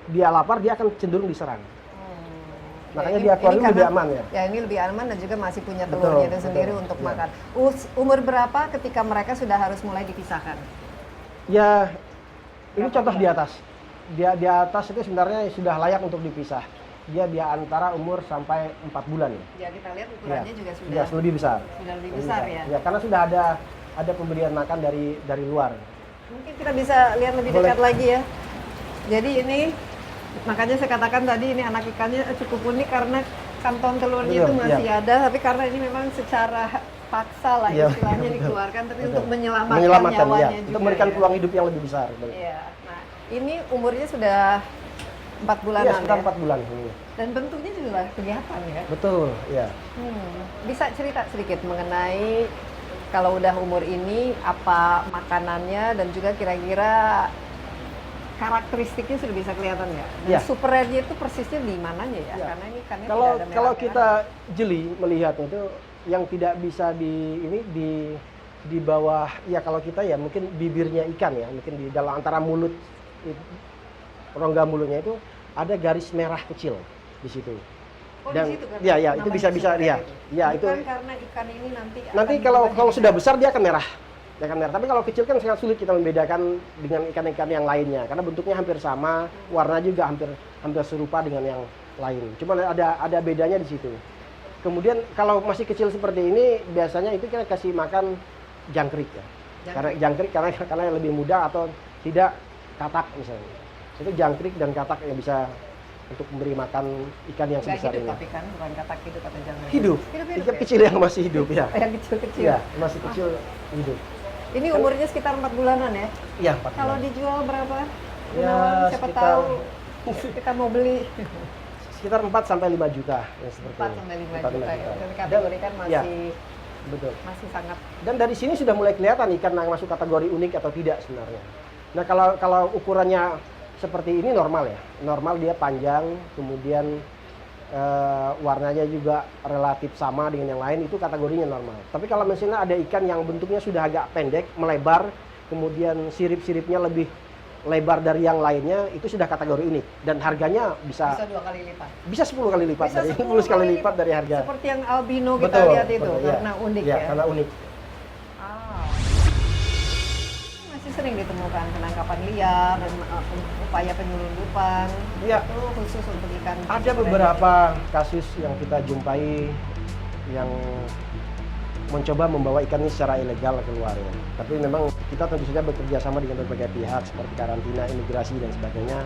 dia lapar dia akan cenderung diserang. Makanya di akuarium lebih aman ya. Ya, ini lebih aman dan juga masih punya Betul, telurnya itu betul, sendiri untuk ya. makan. Umur berapa ketika mereka sudah harus mulai dipisahkan? Ya, ini Berapa contoh bulan? di atas. Di atas itu sebenarnya sudah layak untuk dipisah. Dia di antara umur sampai 4 bulan ya. Ya, kita lihat ukurannya juga sudah Ya, lebih besar. sudah lebih besar ya. Ya, karena sudah ada pemberian makan dari luar. Mungkin kita bisa lihat lebih Boleh. dekat lagi ya. Jadi ini makanya saya katakan tadi ini anak ikannya cukup unik karena kantong telurnya Betul, itu masih ya. ada, tapi karena ini memang secara paksa lah Iya, istilahnya betul. dikeluarkan, tapi Betul. untuk menyelamatkan Menyelamatkan ya, nyawanya juga. untuk memberikan ya. peluang hidup yang lebih besar. Iya. Nah, ini umurnya sudah 4 bulanan Iya, sekitar ya. 4 bulan. Dan bentuknya juga kelihatan ya. Betul, ya. Bisa cerita sedikit mengenai kalau udah umur ini apa makanannya dan juga kira-kira karakteristiknya sudah bisa kelihatan ya. Dan Ya. super rare-nya itu persisnya di mananya ya? Ya. Karena ini ikannya Kalau tidak ada kalau merah-merah. kita jeli melihatnya itu yang tidak bisa di bawah ya kalau kita ya mungkin bibirnya ikan ya, mungkin di dalam antara mulut rongga mulutnya itu ada garis merah kecil di situ. Oh, Dan di situ kan ya itu namanya bisa super rare ya. itu. Ya itu Bukan karena ikan ini nanti nanti akan kalau berubah sudah jadi- besar dia akan merah. Dia akan merah. Tapi kalau kecil kan sangat sulit kita membedakan dengan ikan-ikan yang lainnya karena bentuknya hampir sama, warna juga hampir serupa dengan yang lain. Cuma ada bedanya di situ. Kemudian kalau masih kecil seperti ini biasanya itu kita kasih makan jangkrik ya. Karena jangkrik karena lebih mudah atau tidak katak misalnya. Itu jangkrik dan katak yang bisa untuk memberi makan ikan yang Nggak sebesar hidup ini. tapi kan bukan katak hidup atau jangan Hidup. hidup Ikan ya? kecil yang masih hidup ya. Yang kecil-kecil. Iya, masih kecil hidup. Ini umurnya sekitar 4 bulanan ya. Iya, 4 Kalau bulan. dijual berapa? Ya, Gunawan, siapa sekitar- tahu kita mau beli Sekitar 4 sampai 5 juta ya seperti 4 ini. sampai 5 4 juta ya. juta. Dan kategori kan ya, masih betul. masih sangat Dan dari sini sudah mulai kelihatan ikan yang masuk kategori unik atau tidak sebenarnya. Nah, kalau ukurannya seperti ini normal ya. Normal dia panjang, kemudian warnanya juga relatif sama dengan yang lain, itu kategorinya normal. Tapi kalau misalnya ada ikan yang bentuknya sudah agak pendek, melebar, kemudian sirip-siripnya lebih lebar dari yang lainnya, itu sudah kategori unik. Dan harganya bisa bisa 2 kali lipat. bisa 10 kali lipat Bisa dari 10 kali lipat dari harga. Seperti yang albino kita Betul, lihat itu betul, iya. karena unik Iya, ya. karena unik. Ah. Masih sering ditemukan penangkapan liar dan upaya penyelundupan. Iya. Itu khusus untuk ikan. Ada beberapa kasus yang kita jumpai yang mencoba membawa ikan ini secara ilegal keluar ya. Tapi memang kita tentu saja bekerja sama dengan berbagai pihak seperti karantina, imigrasi dan sebagainya.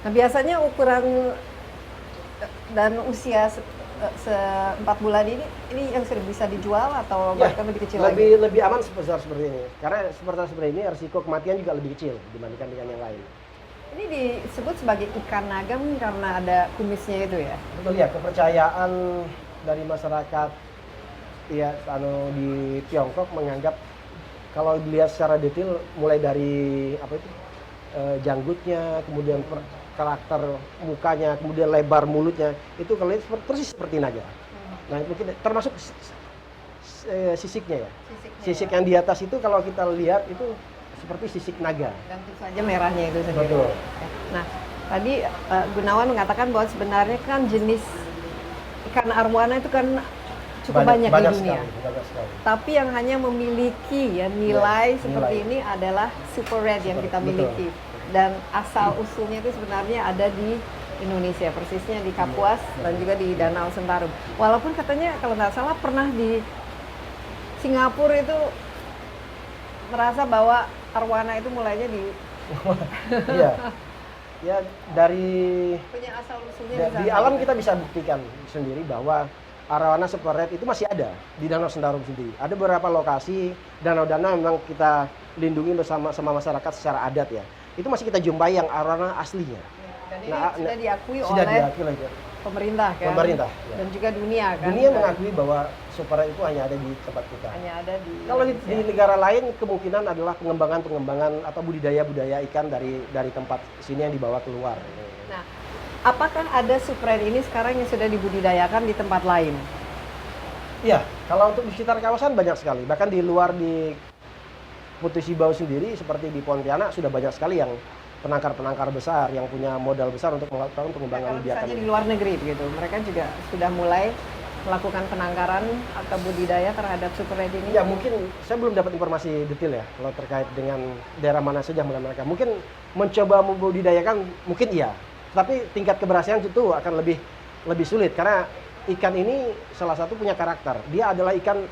Nah, biasanya ukuran dan usia 4 bulan ini yang sudah bisa dijual atau Ya, bahkan lebih kecil lagi? lebih aman sebesar seperti ini. Karena seperti ini risiko kematian juga lebih kecil dibandingkan dengan yang lain. Ini disebut sebagai ikan naga mungkin karena ada kumisnya itu ya? Betul ya, kepercayaan dari masyarakat ya di Tiongkok menganggap kalau dilihat secara detail mulai dari apa itu janggutnya, kemudian karakter mukanya, kemudian lebar mulutnya, itu kalau lihat persis seperti naga. Nah, itu mungkin termasuk sisiknya ya. Sisik yang di atas itu kalau kita lihat itu seperti sisik naga. Dan tentu saja merahnya itu sendiri. Betul. Nah, tadi Gunawan mengatakan bahwa sebenarnya kan jenis ikan arwana itu kan cukup banyak di dunia. Banyak sekali. Tapi yang hanya memiliki ya nilai seperti nilai. ini adalah super red yang Super kita Red, miliki. Dan asal usulnya itu sebenarnya ada di Indonesia, persisnya di Kapuas dan juga di Danau Sentarum. Walaupun katanya kalau nggak salah pernah di Singapura itu merasa bahwa arwana itu mulainya di Iya. Ya dari punya asal usulnya di alam kita bisa buktikan sendiri bahwa arwana super red itu masih ada di Danau Sentarum sendiri. Ada beberapa lokasi danau-danau memang kita lindungi bersama masyarakat secara adat ya. Itu masih kita jumpai yang arwana aslinya. Dan ini sudah diakui sudah oleh diakui pemerintah kan? Pemerintah, ya. Dan juga dunia kan? Dunia mengakui bahwa super red itu hanya ada di tempat kita. Hanya ada di Kalau di negara lain kemungkinan adalah pengembangan atau budidaya ikan dari tempat sini yang dibawa keluar. Nah, apakah ada super red ini sekarang yang sudah dibudidayakan di tempat lain? Iya, kalau untuk di sekitar kawasan banyak sekali. Bahkan di luar di Putu Sibau sendiri seperti di Pontianak sudah banyak sekali yang penangkar-penangkar besar yang punya modal besar untuk melakukan pengembangan biakan. Misalnya di luar negeri begitu, mereka juga sudah mulai melakukan penangkaran atau budidaya terhadap super red ini. Ya mungkin saya belum dapat informasi detail ya kalau terkait dengan daerah mana saja mulai mereka. Mungkin mencoba membudidayakan mungkin iya, tapi tingkat keberhasilan itu akan lebih sulit karena ikan ini salah satu punya karakter. Dia adalah ikan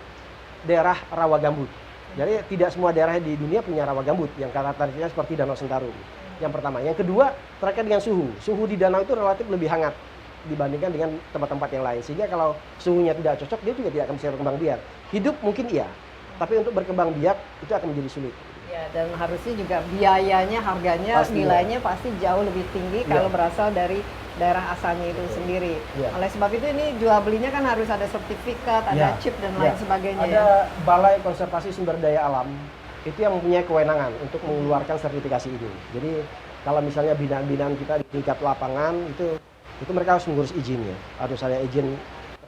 daerah rawa gambut. Jadi tidak semua daerah di dunia punya rawa gambut yang karakteristiknya seperti Danau Sentarum. Yang pertama, yang kedua terkait dengan suhu. Suhu di danau itu relatif lebih hangat dibandingkan dengan tempat-tempat yang lain. Sehingga kalau suhunya tidak cocok, dia juga tidak akan bisa berkembang biak. Hidup mungkin iya, tapi untuk berkembang biak itu akan menjadi sulit. Ya, dan harusnya juga biayanya, harganya, nilainya pasti jauh lebih tinggi kalau berasal dari daerah asalnya itu sendiri. Oleh sebab itu ini jual belinya kan harus ada sertifikat, ada chip dan lain sebagainya. Ada Balai Konservasi Sumber Daya Alam itu yang mempunyai kewenangan untuk mengeluarkan sertifikasi ini. Jadi kalau misalnya binaan-binaan kita di tingkat lapangan itu mereka harus mengurus izinnya. Harus ada izin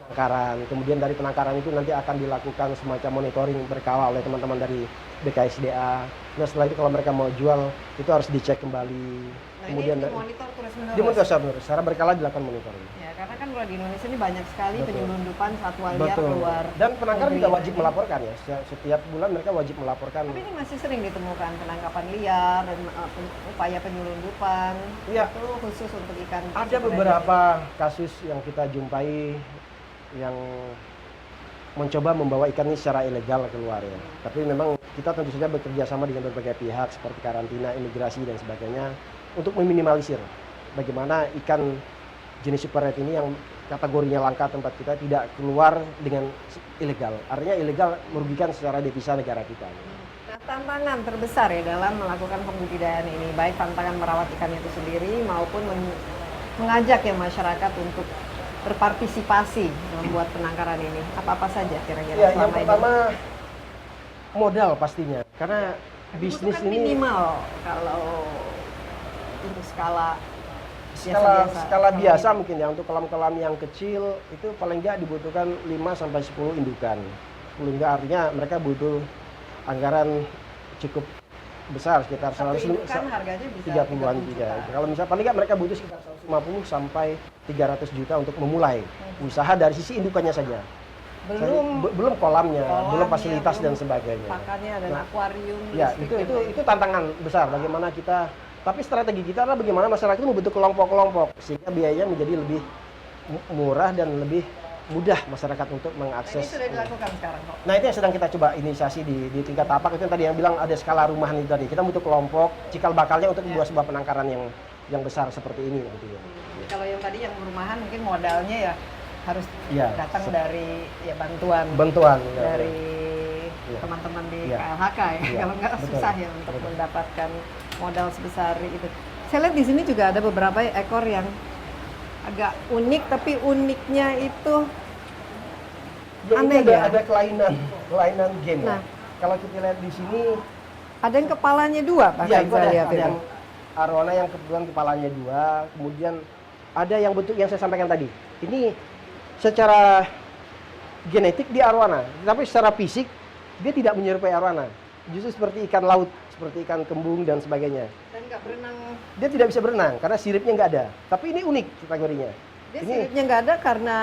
penangkaran. Kemudian dari penangkaran itu nanti akan dilakukan semacam monitoring berkala oleh teman-teman dari BKSDA. Nah setelah itu kalau mereka mau jual itu harus dicek kembali. Nah, kemudian ini dimonitor terus-menerus. Dimonitor terus, secara berkala dilakukan monitoring. Ya, karena kan kalau di Indonesia ini banyak sekali penyelundupan satwa liar keluar. Dan penangkar juga wajib melaporkan ya. Setiap bulan mereka wajib melaporkan. Tapi ini masih sering ditemukan penangkapan liar dan upaya penyelundupan. Iya. Itu khusus untuk ikan. Ada beberapa kasus yang kita jumpai yang mencoba membawa ikan ini secara ilegal keluar ya. Tapi memang kita tentu saja bekerja sama dengan berbagai pihak seperti karantina, imigrasi dan sebagainya untuk meminimalisir bagaimana ikan jenis super red ini yang kategorinya langka tempat kita tidak keluar dengan ilegal. Artinya ilegal merugikan secara devisa negara kita. Nah, tantangan terbesar ya dalam melakukan pembudidayaan ini, baik tantangan merawat ikan itu sendiri maupun mengajak ya masyarakat untuk berpartisipasi membuat penangkaran ini. Apa-apa saja kira-kira Ya, selama yang pertama ini? modal pastinya, karena bisnis kan ini minimal kalau untuk skala biasa mungkin ya. Untuk kolam-kolam yang kecil itu paling nggak dibutuhkan 5-10 indukan. 10 indukan artinya mereka butuh anggaran cukup besar sekitar 100 kan harganya bisa 30-an juga. Kalau misalnya paling nggak mereka butuh sekitar 150 sampai 300 juta untuk memulai usaha dari sisi indukannya saja. Belum kolamnya, belum fasilitas dan sebagainya. Pakannya dan akuarium. Ya, itu tantangan besar bagaimana kita. Tapi strategi kita adalah bagaimana masyarakat itu membentuk kelompok-kelompok sehingga biayanya menjadi lebih murah dan lebih mudah masyarakat untuk mengakses. Ini sudah dilakukan sekarang kok. Nah, itu yang sedang kita coba inisiasi di tingkat tapak. Itu yang tadi yang bilang ada skala rumahan itu tadi. Kita butuh kelompok cikal bakalnya untuk sebuah penangkaran yang besar seperti ini nantinya. Kalau yang tadi yang perumahan mungkin modalnya ya harus Iya, datang dari ya bantuan Ya. dari Iya. teman-teman di Iya. KLHK ya. Iya, Kalau nggak betul. susah ya untuk Betul. mendapatkan modal sebesar itu. Saya lihat di sini juga ada beberapa ekor yang agak unik, tapi uniknya itu Ya, ini aneh ya. ada kelainan gen. Nah. Ya. Kalau kita lihat di sini, ada yang kepalanya dua ya bahkan itu saya lihat ada itu. yang arwana yang kebetulan kepalanya dua, kemudian ada yang bentuk yang saya sampaikan tadi. Ini secara genetik dia arwana, tapi secara fisik dia tidak menyerupai arwana. Justru seperti ikan laut, seperti ikan kembung dan sebagainya. Dan nggak berenang. Dia tidak bisa berenang karena siripnya nggak ada. Tapi ini unik kategorinya. Dia Ini siripnya nggak ada karena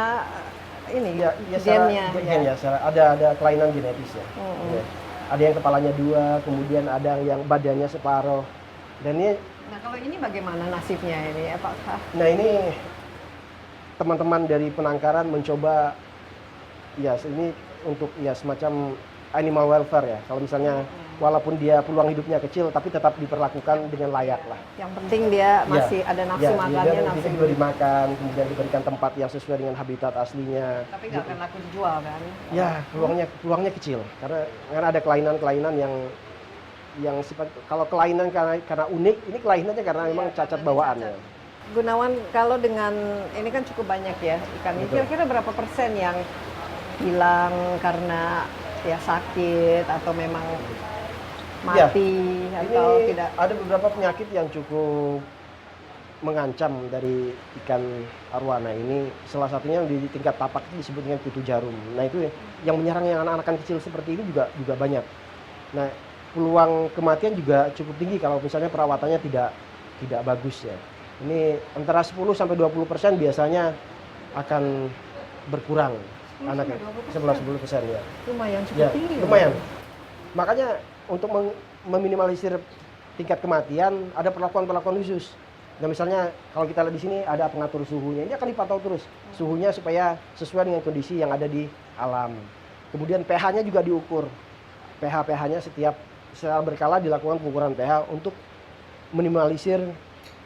ini ya gennya. gennya, ada kelainan genetis ya. Mm-mm. Ya. Ada yang kepalanya dua, kemudian ada yang badannya separuh. Dan ini, Nah kalau ini bagaimana nasibnya ini? Apakah nah ini teman-teman dari penangkaran mencoba ya ini untuk ya semacam animal welfare ya. Kalau misalnya walaupun dia peluang hidupnya kecil, tapi tetap diperlakukan dengan layak lah. yang penting dia masih ada nafsu Ya, makannya, dia nafsu diberi makan, kemudian diberikan tempat yang sesuai dengan habitat aslinya. tapi nggak akan laku dijual kan? Ya, peluangnya kecil karena ada kelainan-kelainan yang sifat, kalau kelainan karena unik, ini kelainannya karena memang cacat bawaannya. Gunawan, kalau dengan ini kan cukup banyak ya ikan ini, Betul. kira-kira berapa persen yang hilang karena ya sakit atau memang mati atau Ini tidak? ada beberapa penyakit yang cukup mengancam dari ikan arwana ini. Salah satunya yang di tingkat tapak itu disebut dengan kutu jarum. Nah itu yang menyerang yang anak-anak kecil seperti ini juga banyak. Nah peluang kematian juga cukup tinggi kalau misalnya perawatannya tidak bagus ya. Ini antara 10 sampai 20% biasanya akan berkurang anaknya. 11-10% ya. Lumayan cukup Ya, tinggi. lumayan. Makanya untuk meminimalisir tingkat kematian ada perlakuan khusus. Nah misalnya kalau kita lihat di sini ada pengatur suhunya, ini akan dipantau terus suhunya supaya sesuai dengan kondisi yang ada di alam. Kemudian pH-nya juga diukur. pH-nya secara berkala dilakukan pengukuran pH untuk minimalisir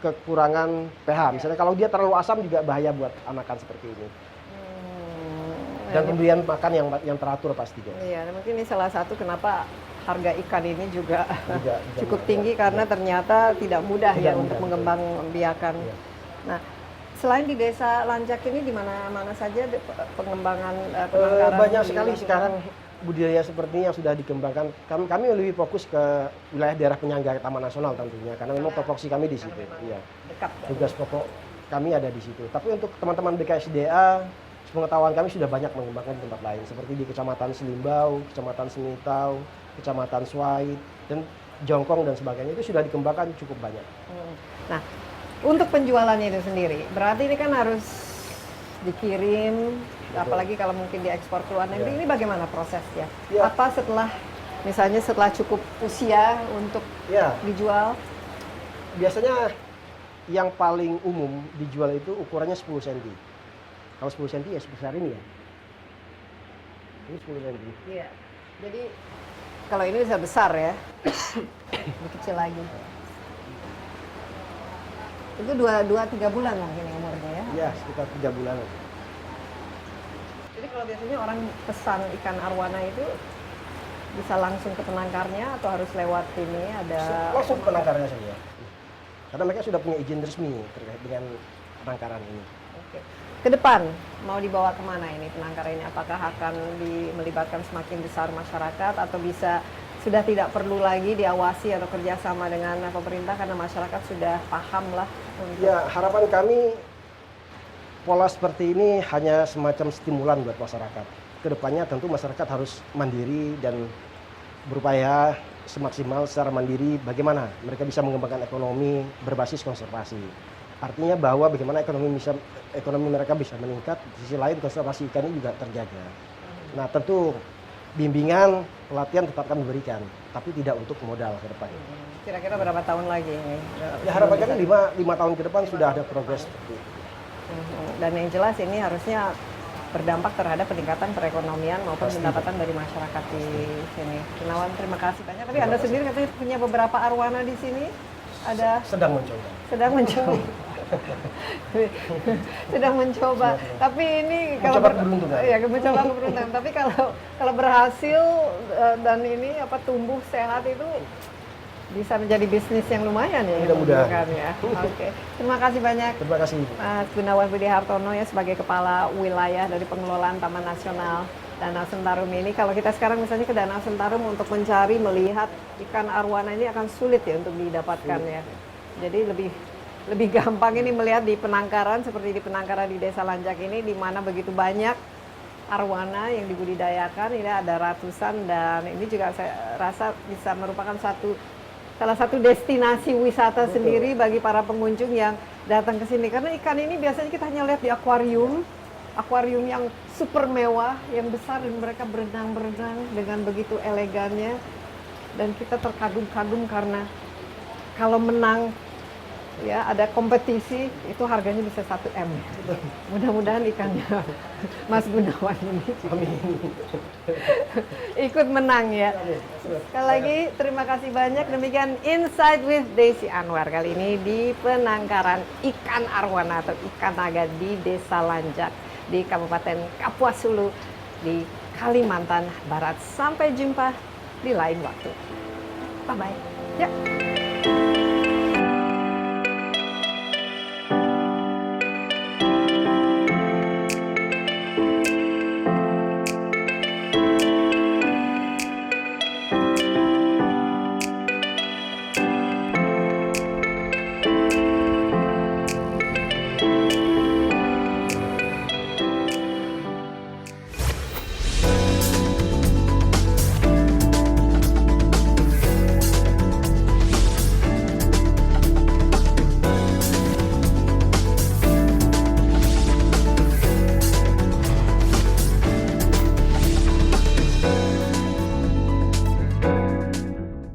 kekurangan pH. Misalnya kalau dia terlalu asam juga bahaya buat anakan seperti ini. Dan pemberian makan yang teratur pastinya. Iya, mungkin ini salah satu kenapa harga ikan ini juga cukup ya. tinggi karena ternyata tidak mudah Tidak ya mudah, untuk betul. mengembangbiakan. Iya. Nah, selain di Desa Lanjak ini di mana-mana saja pengembangan penangkaran Banyak sekali dilakukan? sekarang budidaya seperti ini yang sudah dikembangkan. Kami lebih fokus ke wilayah daerah penyangga Taman Nasional tentunya karena memang topoksi kami di situ. Iya. Dekat. Tugas pokok kami ada di situ. Tapi untuk teman-teman BKSDA, pengetahuan kami sudah banyak mengembangkan di tempat lain seperti di Kecamatan Selimbau, Kecamatan Semitau, Kecamatan Swait, dan Jongkong dan sebagainya itu sudah dikembangkan cukup banyak. Nah, untuk penjualannya itu sendiri, berarti ini kan harus dikirim, apalagi kalau mungkin diekspor ke luar negeri. Ya. Ini bagaimana prosesnya? Ya. Apa misalnya setelah cukup usia untuk Ya, dijual? biasanya yang paling umum dijual itu ukurannya 10 cm. Kalau 10 cm ya sebesar ini ya. Ini 10 cm. Iya. Jadi kalau ini bisa besar ya, lebih kecil lagi. Itu 2-3 bulan lah ini umurnya ya. Ya, sekitar 3 bulan. Jadi kalau biasanya orang pesan ikan arwana itu bisa langsung ke penangkarnya atau harus lewat ini ada Langsung penangkarannya saja. Karena mereka sudah punya izin resmi terkait dengan penangkaran ini. Oke. Ke depan mau dibawa kemana ini penangkaran ini? Apakah akan melibatkan semakin besar masyarakat atau bisa sudah tidak perlu lagi diawasi atau kerjasama dengan pemerintah karena masyarakat sudah paham lah untuk Ya, harapan kami pola seperti ini hanya semacam stimulan buat masyarakat. Kedepannya tentu masyarakat harus mandiri dan berupaya semaksimal secara mandiri bagaimana mereka bisa mengembangkan ekonomi berbasis konservasi. Artinya bahwa bagaimana ekonomi mereka bisa meningkat, di sisi lain konservasi ikan ini juga terjaga. Nah tentu bimbingan, pelatihan tetap kami berikan, tapi tidak untuk modal ke depan. kira-kira berapa tahun lagi ini? Ya harapan kami 5 tahun ke depan sudah ada progres seperti itu. Dan yang jelas ini harusnya berdampak terhadap peningkatan perekonomian maupun Pasti. pendapatan dari masyarakat di sini. Gunawan, terima kasih banyak. Tapi Terima Anda kasih. sendiri katanya punya beberapa arwana di sini. ada sedang mencoba. sedang mencoba. Sedang mencoba. Tapi ini kalau Mencoba keberuntungan. ya mencoba keberuntungan. Tapi kalau berhasil dan ini apa tumbuh sehat itu bisa menjadi bisnis yang lumayan ya. Mudah-mudahan. Kan, ya. Oke. Terima kasih banyak Terima kasih. Mas Gunawan Budi Hartono ya sebagai Kepala Wilayah dari Pengelolaan Taman Nasional Danau Sentarum ini. Kalau kita sekarang misalnya ke Danau Sentarum untuk mencari melihat ikan arwana ini akan sulit ya untuk didapatkan ya. Jadi lebih gampang ini melihat di penangkaran seperti di penangkaran di Desa Lanjak ini di mana begitu banyak arwana yang dibudidayakan. Ini ada ratusan dan ini juga saya rasa bisa merupakan salah satu destinasi wisata sendiri bagi para pengunjung yang datang ke sini. Karena ikan ini biasanya kita hanya lihat di akuarium yang super mewah, yang besar dan mereka berenang-berenang dengan begitu elegannya. Dan kita terkagum-kagum karena kalau menang ya ada kompetisi itu harganya bisa 1 M. Mudah-mudahan ikannya Mas Gunawan ini ikut menang ya. Sekali lagi terima kasih banyak. Demikian Insight with Desi Anwar kali ini di penangkaran ikan arwana atau ikan naga di Desa Lanjak di Kabupaten Kapuas Hulu di Kalimantan Barat. Sampai jumpa di lain waktu. Bye bye. Ya.